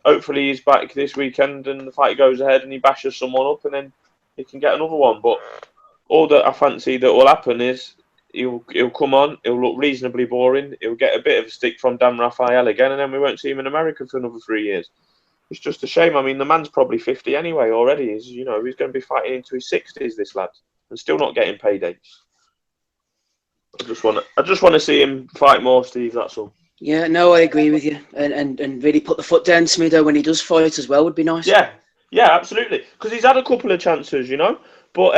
hopefully he's back this weekend and the fight goes ahead and he bashes someone up and then he can get another one. But all that I fancy that will happen is he'll come on, he'll look reasonably boring, he'll get a bit of a stick from Dan Rafael again, and then we won't see him in America for another 3 years. It's just a shame. I mean, the man's probably 50 anyway already. He's going to be fighting into his 60s, this lad, and still not getting paydays. I just want to see him fight more, Steve. That's all. Yeah, no, I agree with you, and really put the foot down to me though when he does fight as well would be nice. Yeah, absolutely. Because he's had a couple of chances, but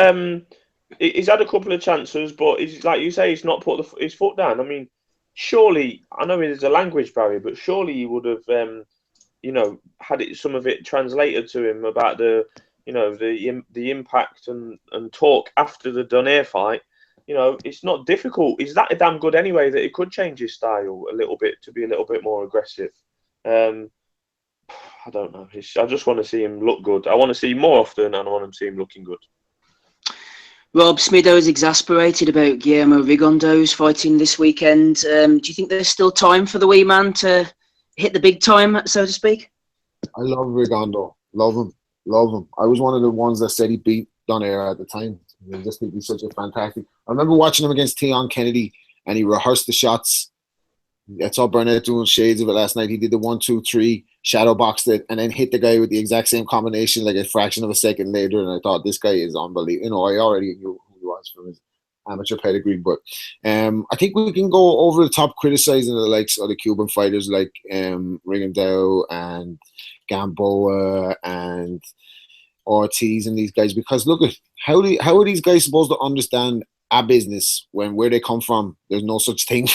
he's had a couple of chances, but he's, like you say, he's not put his foot down. I mean, surely, I know there's a language barrier, but surely he would have, had some of it translated to him about the impact and talk after the Donaire fight. It's not difficult. He's that damn good anyway that he could change his style a little bit to be a little bit more aggressive. I don't know. I just want to see him look good. I want to see him more often, and I want to see him looking good. Rob Smido is exasperated about Guillermo Rigondeaux's fighting this weekend. Do you think there's still time for the wee man to hit the big time, so to speak? I love Rigondeaux. Love him. I was one of the ones that said he beat Donaire at the time. I just think he's such a fantastic. I remember watching him against Tion Kennedy, and he rehearsed the shots. I saw Burnett doing shades of it last night. He did the 1-2-3, shadow boxed it, and then hit the guy with the exact same combination like a fraction of a second later. And I thought, this guy is unbelievable. I already knew who he was from his amateur pedigree, but I think we can go over the top criticizing the likes of the Cuban fighters like Rigondeaux and Gamboa and Ortiz and these guys, because look at how are these guys supposed to understand a business when where they come from there's no such thing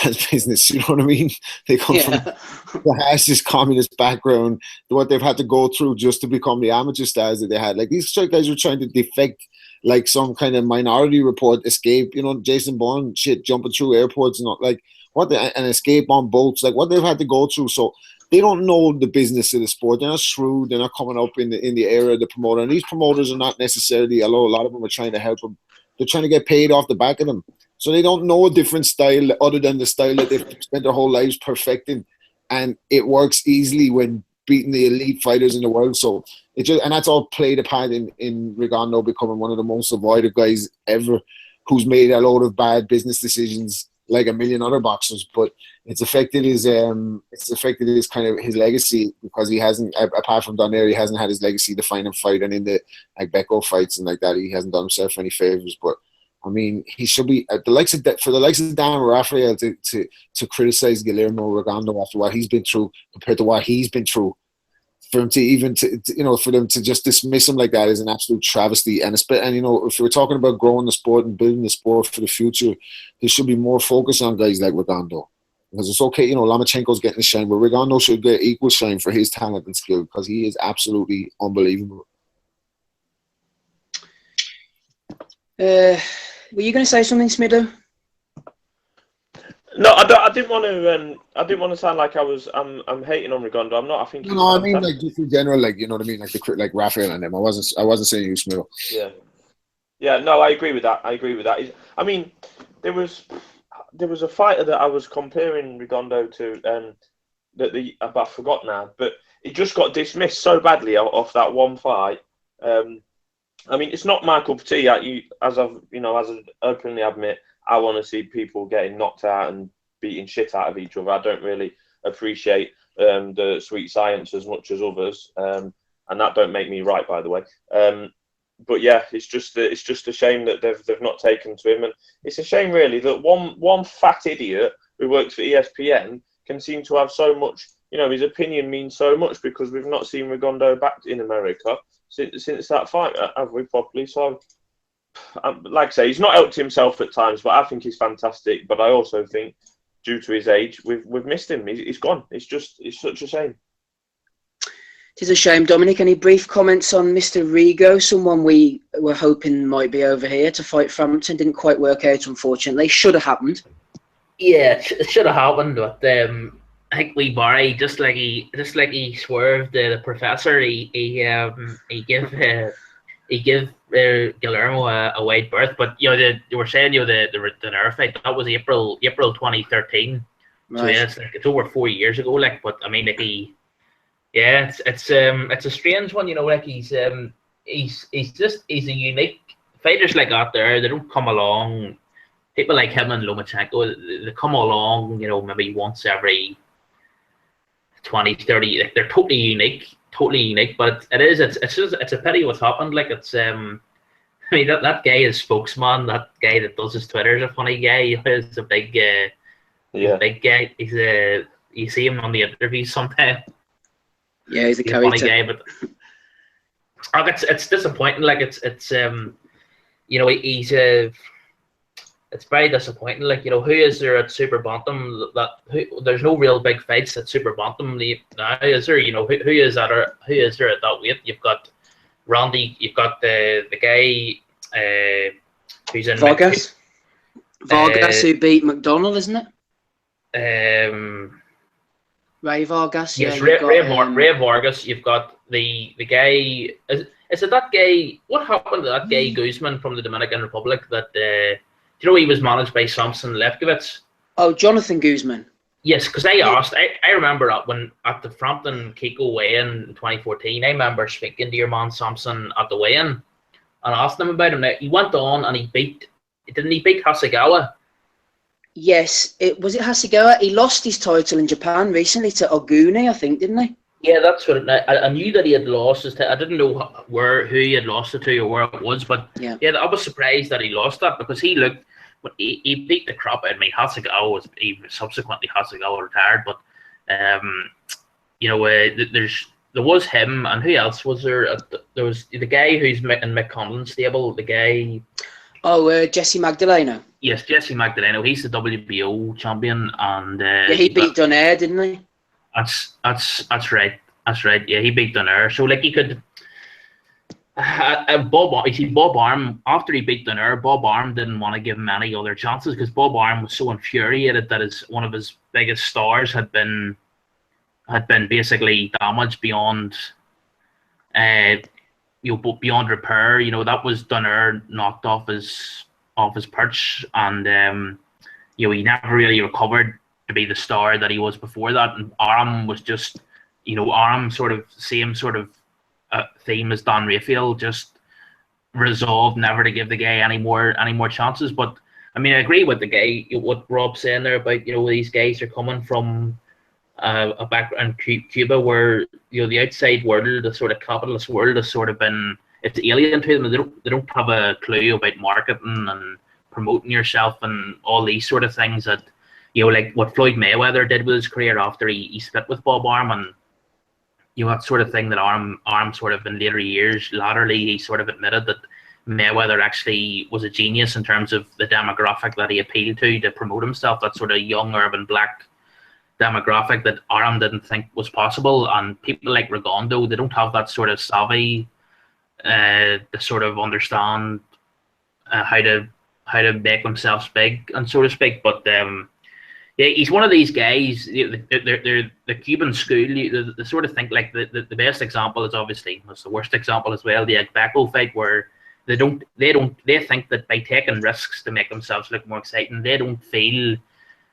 as business, you know what I mean? They come from the harshest communist background, what they've had to go through just to become the amateur stars that they had. Like, these guys were trying to defect like some kind of Minority Report escape, Jason Bourne shit, jumping through airports and all, like an escape on boats, like what they've had to go through. So they don't know the business of the sport. They're not shrewd. They're not coming up in the era of the promoter. And these promoters are not necessarily, although a lot of them are trying to help them, they're trying to get paid off the back of them. So they don't know a different style other than the style that they've spent their whole lives perfecting. And it works easily when beating the elite fighters in the world. So and that's all played a part in Rigondeaux becoming one of the most avoided guys ever, who's made a load of bad business decisions like a million other boxers, but it's affected his kind of his legacy, because he hasn't, apart from Donaire, he hasn't had his legacy defining fight, and in the like Becco fights and like that, he hasn't done himself any favors. But I mean, he should be for the likes of Dan Rafael to criticize Guillermo Rigondeaux after what he's been through compared to what he's been through. For him to even for them to just dismiss him like that is an absolute travesty. And if we're talking about growing the sport and building the sport for the future, there should be more focus on guys like Rigondeaux. Because it's okay, Lomachenko's getting the shine, but Rigondeaux should get equal shine for his talent and skill, because he is absolutely unbelievable. Were you going to say something, Smido? No, I didn't want to. I didn't want to sound like I'm hating on Rigondeaux. I'm not. I think. No, I mean, like, just in general, like, you know what I mean, like Rafael and them. I wasn't saying you, Smido. Yeah. No, I agree with that. I mean, there was a fighter that I was comparing Rigondeaux to, but I forgot now. But he just got dismissed so badly off that one fight. I mean, it's not my cup of tea. As I openly admit, I want to see people getting knocked out and beating shit out of each other. I don't really appreciate the sweet science as much as others, and that don't make me right, by the way. But yeah, it's just a shame that they've not taken to him, and it's a shame really that one fat idiot who works for ESPN can seem to have so much. His opinion means so much, because we've not seen Rigondeaux back in America since that fight, have we properly? So, like I say, he's not helped himself at times, but I think he's fantastic. But I also think, due to his age, we've missed him. He's gone. It's such a shame. It is a shame. Dominic, any brief comments on Mr. Rigo, someone we were hoping might be over here to fight Frampton? Didn't quite work out, unfortunately. Should have happened. Yeah, it should have happened, but I think we Barry, just like he swerved the professor, he gave Guillermo a wide berth. But they were saying the nerve fight, that was April 2013. Right. So yeah, it's over 4 years ago. But I mean, it's a strange one. He's a unique fighters like that. They don't come along. People like him and Lomachenko, they come along, maybe once every 20, 30. Like, they're totally unique. But it's a pity what's happened. I mean, that guy is spokesman. That guy that does his Twitter is a funny guy. He's a big, big guy. You see him on the interviews sometimes. Yeah, he's a character. Funny guy, but it's disappointing. It's very disappointing. Who is there at Super Bantam? There's no real big fights at Super Bantam now, is there? Who is there at that weight? You've got Randy. You've got the guy who's in Vargas. Vargas who beat McDonald, isn't it? Ray Vargas. Yes, yeah, Ray Vargas. You've got the guy. Is it that guy? What happened to that guy Guzman from the Dominican Republic? That he was managed by Samson Lefkowitz? Oh, Jonathan Guzman. Yes, because I remember at the Frampton Kiko weigh-in in 2014, I remember speaking to your man Samson at the weigh-in and asked him about him. Now, he went on and didn't he beat Hasegawa? Yes, was it Hasegawa? He lost his title in Japan recently to Ogune, I think, didn't he? Yeah, that's what I knew that he had lost his title. I didn't know who he had lost it to or where it was, but yeah, I was surprised that he lost that, because he looked. But he beat the crap out of me. Hasegawa subsequently retired, but there was him, and who else was there? There was the guy who's in Mick Conlon's stable. The guy. Oh, Jesse Magdaleno. Yes, Jesse Magdaleno. He's the WBO champion, and he beat Donaire, didn't he? That's right. Yeah, he beat Donaire. So he could. Bob Arm, after he beat Donaire, Bob Arm didn't want to give him any other chances, because Bob Arm was so infuriated that one of his biggest stars had been basically damaged beyond beyond repair. That was Donaire knocked off his perch, and he never really recovered to be the star that he was before that. And Arm was just Arm sort of same sort of theme as Don Raphael, just resolved never to give the guy any more chances. But I mean, I agree with the guy, what Rob's saying there about these guys are coming from a background in Cuba where the outside world, the sort of capitalist world, has sort of been, it's alien to them. They don't have a clue about marketing and promoting yourself and all these sort of things that like what Floyd Mayweather did with his career after he split with Bob Arm, and that sort of thing that Arm sort of in later years, latterly, he sort of admitted that Mayweather actually was a genius in terms of the demographic that he appealed to promote himself, that sort of young urban black demographic that Arm didn't think was possible. And people like Rigondeaux, they don't have that sort of savvy to sort of understand how to make themselves big, and so to speak. But yeah, he's one of these guys. They're the Cuban school. They sort of think like the best example is obviously, it's the worst example as well, the Agbeko fight, where they think that by taking risks to make themselves look more exciting, they feel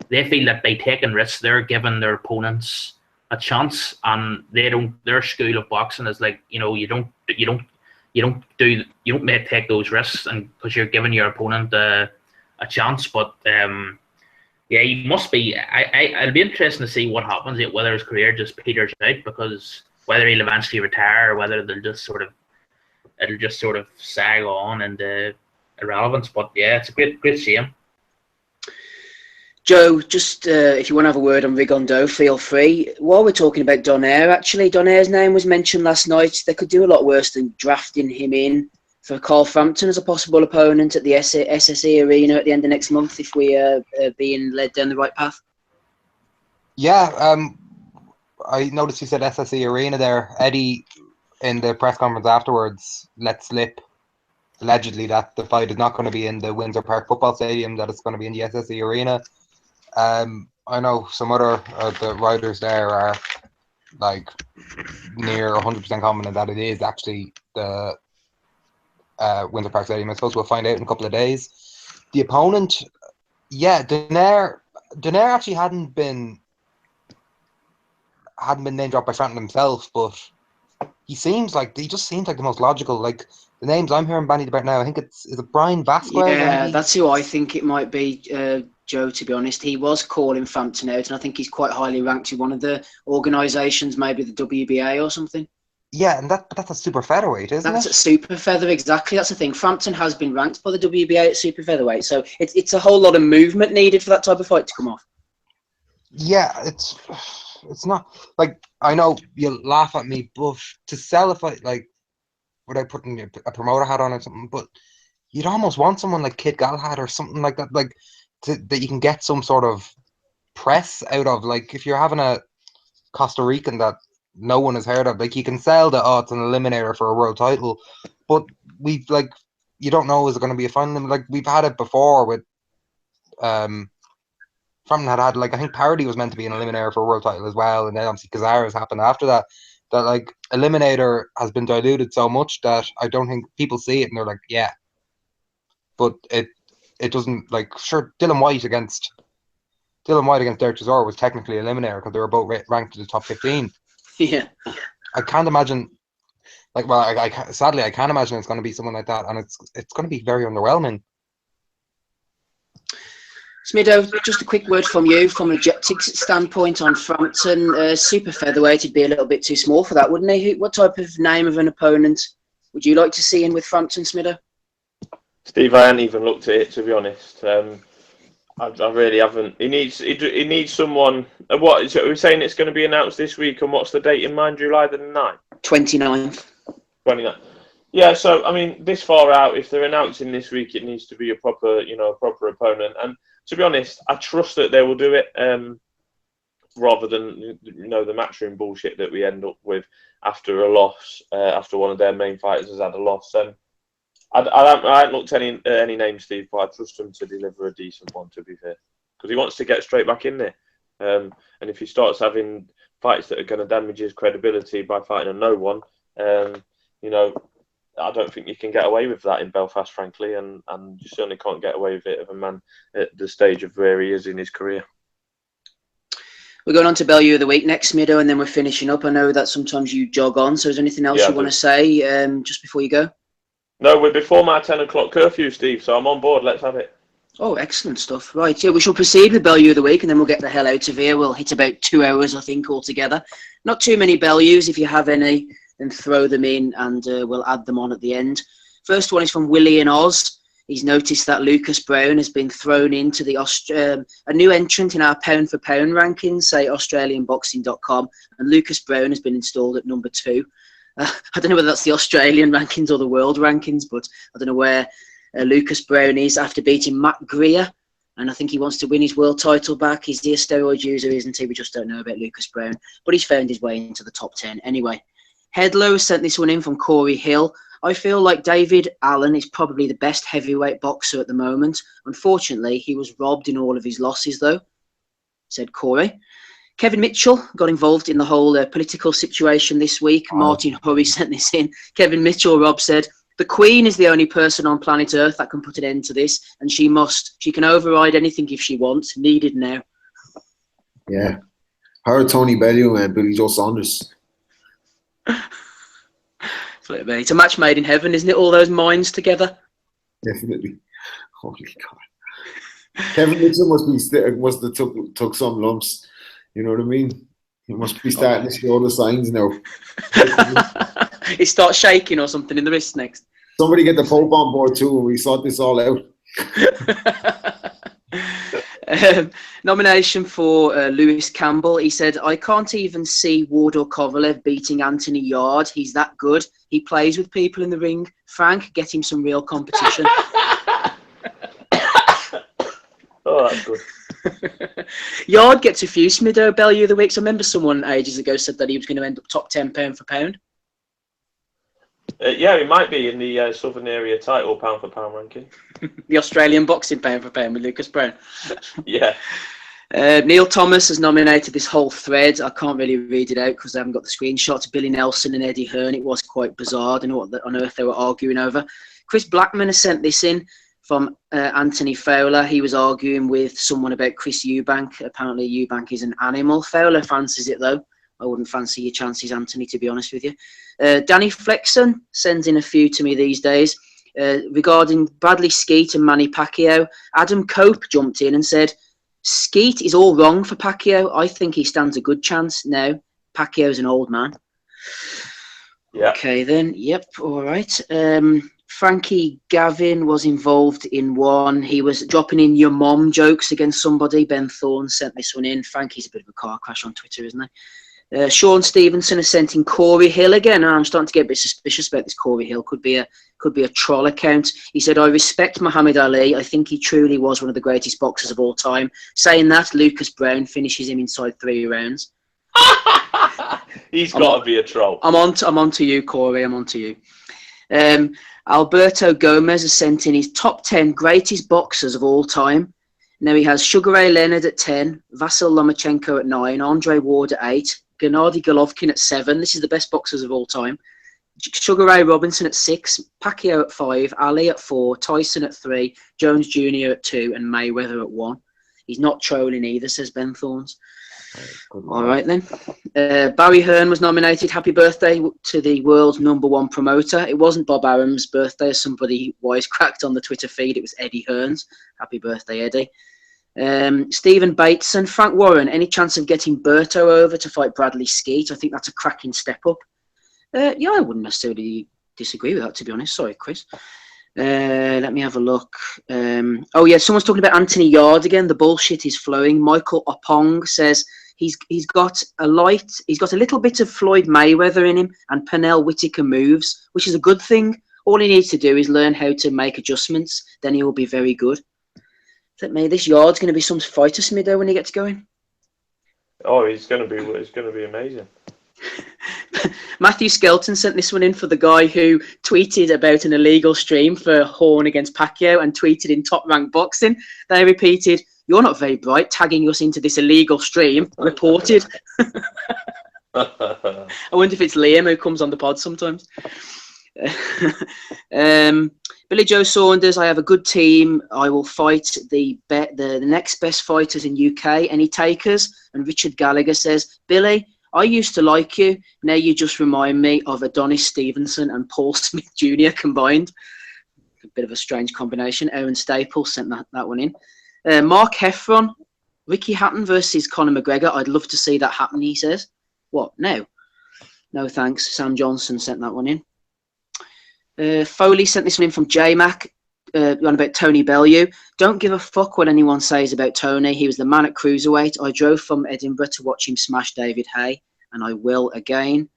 that by taking risks they're giving their opponents a chance, and their school of boxing is like, you don't take those risks, and because you're giving your opponent a chance. But Yeah, he must be. It'll be interesting to see what happens. Whether his career just peters out, because whether he'll eventually retire, or whether it'll just sort of sag on and irrelevance. But yeah, it's a great shame. Joe, just if you want to have a word on Rigondeaux, feel free. While we're talking about Donaire, actually, Donaire's name was mentioned last night. They could do a lot worse than drafting him in for Carl Frampton as a possible opponent at the SSE Arena at the end of next month if we are being led down the right path. Yeah, I noticed you said SSE Arena there. Eddie, in the press conference afterwards, let slip allegedly that the fight is not going to be in the Windsor Park Football Stadium, that it's going to be in the SSE Arena. I know some other the writers there are like near 100% confident that it is actually the Windsor Park Stadium. I suppose we'll find out in a couple of days. The opponent, yeah, Donaire actually hadn't been name dropped by Frampton himself, but he just seems like the most logical. Like the names I'm hearing bandied about now, I think is it Brian Vasquez? Yeah, that's who I think it might be, Joe, to be honest. He was calling Frampton out, and I think he's quite highly ranked in one of the organisations, maybe the WBA or something. Yeah, and that's a super featherweight, isn't it? That's a super feather, exactly. That's the thing. Frampton has been ranked by the WBA at super featherweight, so it's a whole lot of movement needed for that type of fight to come off. Yeah, it's not like, I know you'll laugh at me, but to sell a fight like without putting a promoter hat on or something, but you'd almost want someone like Kid Galahad or something like that, like that you can get some sort of press out of. Like if you're having a Costa Rican that no one has heard of, like you can sell that, it's an eliminator for a world title, but we've like, you don't know, is it going to be a final? Like we've had it before with Frampton had like, I think Parody was meant to be an eliminator for a world title as well, and then obviously Cazares happened after that. That like eliminator has been diluted so much that I don't think people see it and they're like, yeah, but it doesn't, like, sure, Dylan White against Derek Chisora was technically eliminator because they were both ranked in the top 15. Yeah, I can't imagine, like, well, I sadly I can't imagine it's going to be someone like that, and it's going to be very underwhelming. Smido, just a quick word from you from an objectives standpoint on Frampton. Super featherweight would be a little bit too small for that, wouldn't he? What type of name of an opponent would you like to see in with Frampton, Smido? Steve, I hadn't even looked at it, to be honest. I really haven't. He needs someone. What is it? Are we saying it's going to be announced this week? And what's the date in mind? July the 9th? 29th. 29th. Yeah. So I mean, this far out, if they're announcing this week, it needs to be a proper opponent. And to be honest, I trust that they will do it, rather than the matchroom bullshit that we end up with after a loss, after one of their main fighters has had a loss. I haven't looked at any names, Steve, but I trust him to deliver a decent one, to be fair, because he wants to get straight back in there. And if he starts having fights that are going to damage his credibility by fighting a no one, I don't think you can get away with that in Belfast, frankly, and you certainly can't get away with it of a man at the stage of where he is in his career. We're going on to Bellew of the Week next, Smido, and then we're finishing up. I know that sometimes you jog on, so is there anything else you want to say just before you go? No, we're before my 10 o'clock curfew, Steve, so I'm on board. Let's have it. Oh, excellent stuff. Right, yeah, we shall proceed with Bellew of the Week, and then we'll get the hell out of here. We'll hit about 2 hours, I think, altogether. Not too many Bellews. If you have any, then throw them in, and we'll add them on at the end. First one is from Willie in Oz. He's noticed that Lucas Brown has been thrown into the a new entrant in our pound-for-pound rankings, say AustralianBoxing.com, and Lucas Brown has been installed at number 2. I don't know whether that's the Australian rankings or the world rankings, but I don't know where Lucas Brown is after beating Matt Greer, and I think he wants to win his world title back. Is he a steroid user, isn't he? We just don't know about Lucas Brown, but he's found his way into the top 10 anyway. Headlow sent this one in from Corey Hill. I feel like David Allen is probably the best heavyweight boxer at the moment. Unfortunately, he was robbed in all of his losses, though, said Corey. Kevin Mitchell got involved in the whole political situation this week. Martin Hurry sent this in. Kevin Mitchell, Rob said, the Queen is the only person on planet Earth that can put an end to this, and she can override anything if she wants. Needed now. Yeah. Her, Tony Bellew, and Billy Joe Saunders. It's a match made in heaven, isn't it? All those minds together. Definitely. Holy God. Kevin Mitchell must have took some lumps. You know what I mean? He must be starting to show the signs now. He starts shaking or something in the wrist next. Somebody get the Pope on board too, and we sort this all out. Nomination for Lewis Campbell. He said, I can't even see WARD-KOVALEV beating Anthony Yarde. He's that good. He plays with people in the ring. Frank, get him some real competition. Oh, that's good. Yarde gets a few Smido Bellew of the week. So I remember someone ages ago said that he was going to end up top 10 pound for pound. Yeah, he might be in the Southern Area title pound for pound ranking. The Australian boxing pound for pound with Lucas Brown. Yeah. Neil Thomas has nominated this whole thread. I can't really read it out because I haven't got the screenshots. Billy Nelson and Eddie Hearn. It was quite bizarre. I don't know what on earth they were arguing over. Chris Blackman has sent this in from Anthony Fowler. He was arguing with someone about Chris Eubank. Apparently Eubank is an animal. Fowler fancies it though. I wouldn't fancy your chances, Anthony, to be honest with you. Danny Flexon sends in a few to me these days. Regarding Bradley Skeet and Manny Pacquiao, Adam Cope jumped in and said, Skeet is all wrong for Pacquiao. I think he stands a good chance now. Pacquiao's an old man. Yeah. Okay, then. Yep, all right. Frankie Gavin was involved in one. He was dropping in your mom jokes against somebody. Ben Thorne sent this one in. Frankie's a bit of a car crash on Twitter, isn't he? Sean Stevenson has sent in Corey Hill again. And I'm starting to get a bit suspicious about this Corey Hill. Could be a troll account. He said, I respect Muhammad Ali. I think he truly was one of the greatest boxers of all time. Saying that, Lucas Brown finishes him inside 3 rounds. He's got to be a troll. I'm on to you, Corey. I'm on to you. Alberto Gomez has sent in his top 10 greatest boxers of all time. Now he has Sugar Ray Leonard at 10, Vasyl Lomachenko at 9, Andre Ward at 8, Gennady Golovkin at 7. This is the best boxers of all time. Sugar Ray Robinson at 6, Pacquiao at 5, Ali at 4, Tyson at 3, Jones Jr. at 2, and Mayweather at 1. He's not trolling either, says Ben Thorns. All right then. Barry Hearn was nominated. Happy birthday to the world's #1 promoter. It wasn't Bob Arum's birthday, as somebody wisecracked on the Twitter feed. It was Eddie Hearn's. Happy birthday, Eddie. Stephen Bateson, Frank Warren. Any chance of getting Berto over to fight Bradley Skeet? I think that's a cracking step up. Yeah, I wouldn't necessarily disagree with that, to be honest. Sorry, Chris. Let me have a look. Oh yeah, someone's talking about Anthony Yarde again. The bullshit is flowing. Michael Opong says he's got a little bit of Floyd Mayweather in him and Pernell Whitaker moves, which is a good thing. All he needs to do is learn how to make adjustments. Then he will be very good. That may this Yarde's going to be some fighter, Smido, when he gets going. Oh, it's going to be amazing. Matthew Skelton sent this one in for the guy who tweeted about an illegal stream for Horn against Pacquiao and tweeted in Top Rank Boxing. They repeated, "You're not very bright, tagging us into this illegal stream." Reported. I wonder if it's Liam who comes on the pod sometimes. Billy Joe Saunders, I have a good team. I will fight the next best fighters in UK. Any takers? And Richard Gallagher says, Billy, I used to like you. Now you just remind me of Adonis Stevenson and Paul Smith Jr. combined. A bit of a strange combination. Aaron Staples sent that one in. Mark Heffron, Ricky Hatton versus Conor McGregor. I'd love to see that happen, he says. What? No. No thanks. Sam Johnson sent that one in. Foley sent this one in from J-Mac on about Tony Bellew. Don't give a fuck what anyone says about Tony. He was the man at Cruiserweight. I drove from Edinburgh to watch him smash David Hay, and I will again.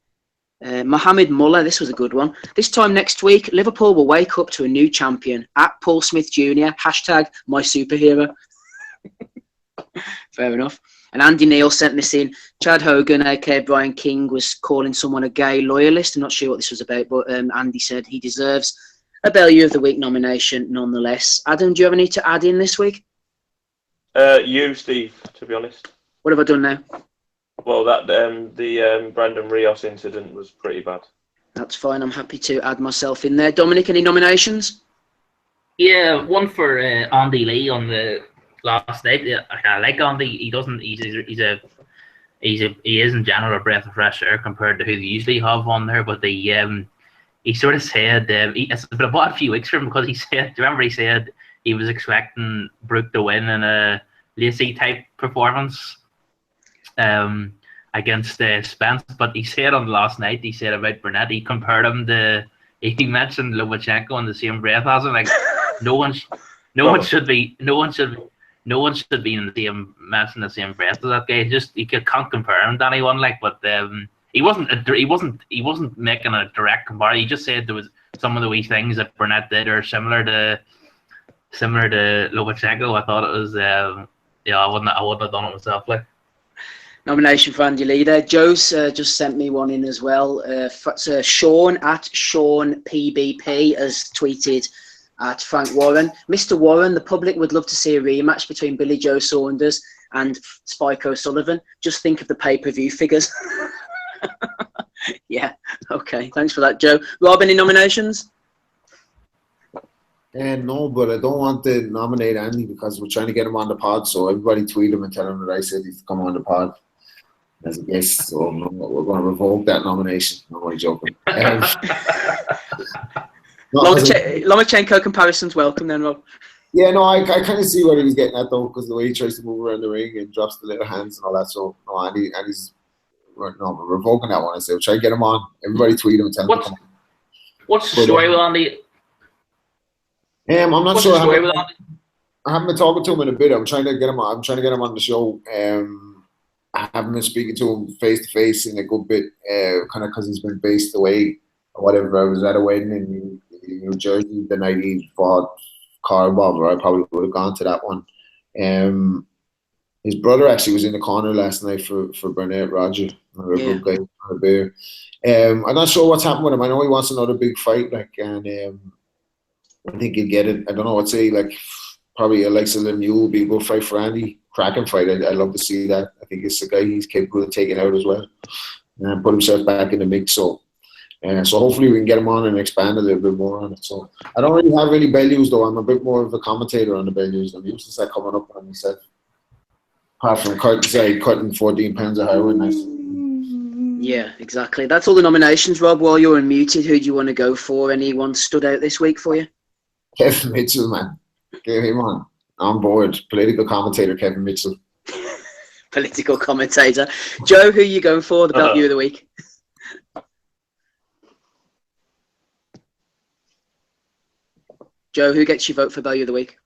Mohamed Muller, this was a good one. This time next week, Liverpool will wake up to a new champion. At Paul Smith Jr. # my superhero. Fair enough. And Andy Neal sent this in. Chad Hogan, aka Brian King, was calling someone a gay loyalist. I'm not sure what this was about, but Andy said he deserves a Bellew of the Week nomination nonetheless. Adam, do you have any to add in this week? You, Steve, to be honest. What have I done now? Well, the Brandon Rios incident was pretty bad. That's fine. I'm happy to add myself in there. Dominic, any nominations? Yeah, one for Andy Lee on the last night. I like Andy. He is in general a breath of fresh air compared to who they usually have on there. But he sort of said it's been about a few weeks for him because he said. Remember he said he was expecting Brook to win in a Lacey type performance against Spence, but he said on last night, he said about Burnett, he compared him to, he mentioned Lomachenko in the same breath as him. Like no one should be in the same match in the same breath as that guy. You can't compare him to anyone. Like, but he wasn't making a direct comparison. He just said there was some of the wee things that Burnett did are similar to Lomachenko. I thought it was I wouldn't have done it myself. Like. Nomination for Andy Lee there. Joe's just sent me one in as well. Sean at Sean PBP has tweeted at Frank Warren. Mr. Warren, the public would love to see a rematch between Billy Joe Saunders and Spike O'Sullivan. Just think of the pay-per-view figures. Yeah, okay. Thanks for that, Joe. Rob, any nominations? No, but I don't want to nominate Andy because we're trying to get him on the pod. So everybody tweet him and tell him that I said he's to come on the pod as a guest. So we're going to revoke that nomination. I'm only joking. Lomachenko comparisons welcome then, Rob. Yeah, no, I kind of see what he was getting at though, because the way he tries to move around the ring and drops the little hands and all that. So no, Andy's we're revoking that one. I said we'll try to get him on. Everybody tweet him and tell him to come on. What's the story with Andy? I'm not sure. I haven't been talking to him in a bit. I'm trying to get him on the show. I haven't been speaking to him face to face in a good bit, kind of because he's been based away or whatever. I was at a wedding in New Jersey the night he fought Karabov, or I probably would have gone to that one. His brother actually was in the corner last night for Burnett, Roger, a good guy, a beer. I'm not sure what's happened with him. I know he wants another big fight, and I think he'll get it. I don't know what to say. Like probably Alexa Lemieux will be a good fight for Andy. Cracking fight. I'd love to see that. I think it's a guy he's capable of taking out as well and put himself back in the mix. So hopefully we can get him on and expand a little bit more on it. So I don't really have any values though. I'm a bit more of a commentator on the values. I'm used to that coming up on myself. Apart from cutting 14 pounds of heroin. Yeah, exactly. That's all the nominations, Rob. While you're unmuted, who do you want to go for? Anyone stood out this week for you? Kevin Mitchell, man. Get him on board. Political commentator Kevin Mitchell. Political commentator. Joe, who are you going for? The value of the week. Joe, who gets your vote for value of the week?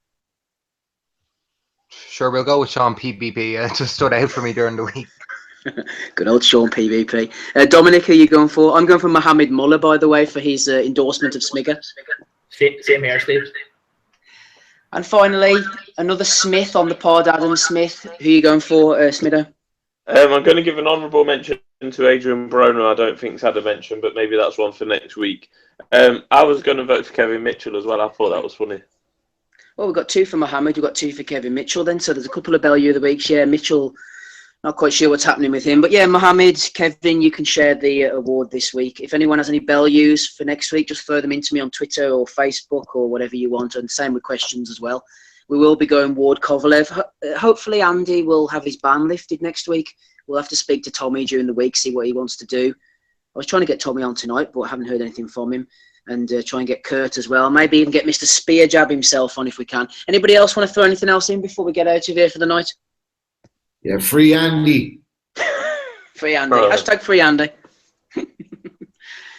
Sure, we'll go with Sean PBP. Just stood out for me during the week. Good old Sean PBP. Dominic, who are you going for? I'm going for Mohamed Mullah, by the way, for his endorsement of Smigger. Same here, Steve. And finally, another Smith on the pod, Adam Smith. Who are you going for, Smido? I'm going to give an honourable mention to Adrian Broner. I don't think he's had a mention, but maybe that's one for next week. I was going to vote for Kevin Mitchell as well. I thought that was funny. Well, we've got two for Mohamed. We've got two for Kevin Mitchell then. So there's a couple of value of the weeks. Yeah, Mitchell, not quite sure what's happening with him. But yeah, Mohamed, Kevin, you can share the award this week. If anyone has any values for next week, just throw them into me on Twitter or Facebook or whatever you want. And same with questions as well. We will be going WARD-KOVALEV. Hopefully Andy will have his ban lifted next week. We'll have to speak to Tommy during the week, see what he wants to do. I was trying to get Tommy on tonight, but I haven't heard anything from him. And try and get Kurt as well. Maybe even get Mr. Spearjab himself on if we can. Anybody else want to throw anything else in before we get out of here for the night? Yeah, free Andy. Free Andy. Hashtag free Andy.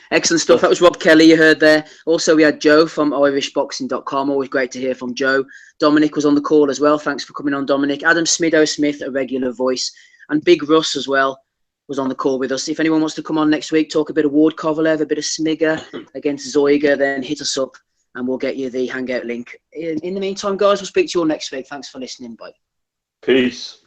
Excellent stuff. That was Rob Kelly you heard there. Also, we had Joe from irishboxing.com. Always great to hear from Joe. Dominic was on the call as well. Thanks for coming on, Dominic. Adam Smido Smith, a regular voice. And Big Russ as well was on the call with us. If anyone wants to come on next week, talk a bit of WARD-KOVALEV, a bit of Smigger against Zeuge, then hit us up and we'll get you the Hangout link. In the meantime, guys, we'll speak to you all next week. Thanks for listening. Bye. Peace.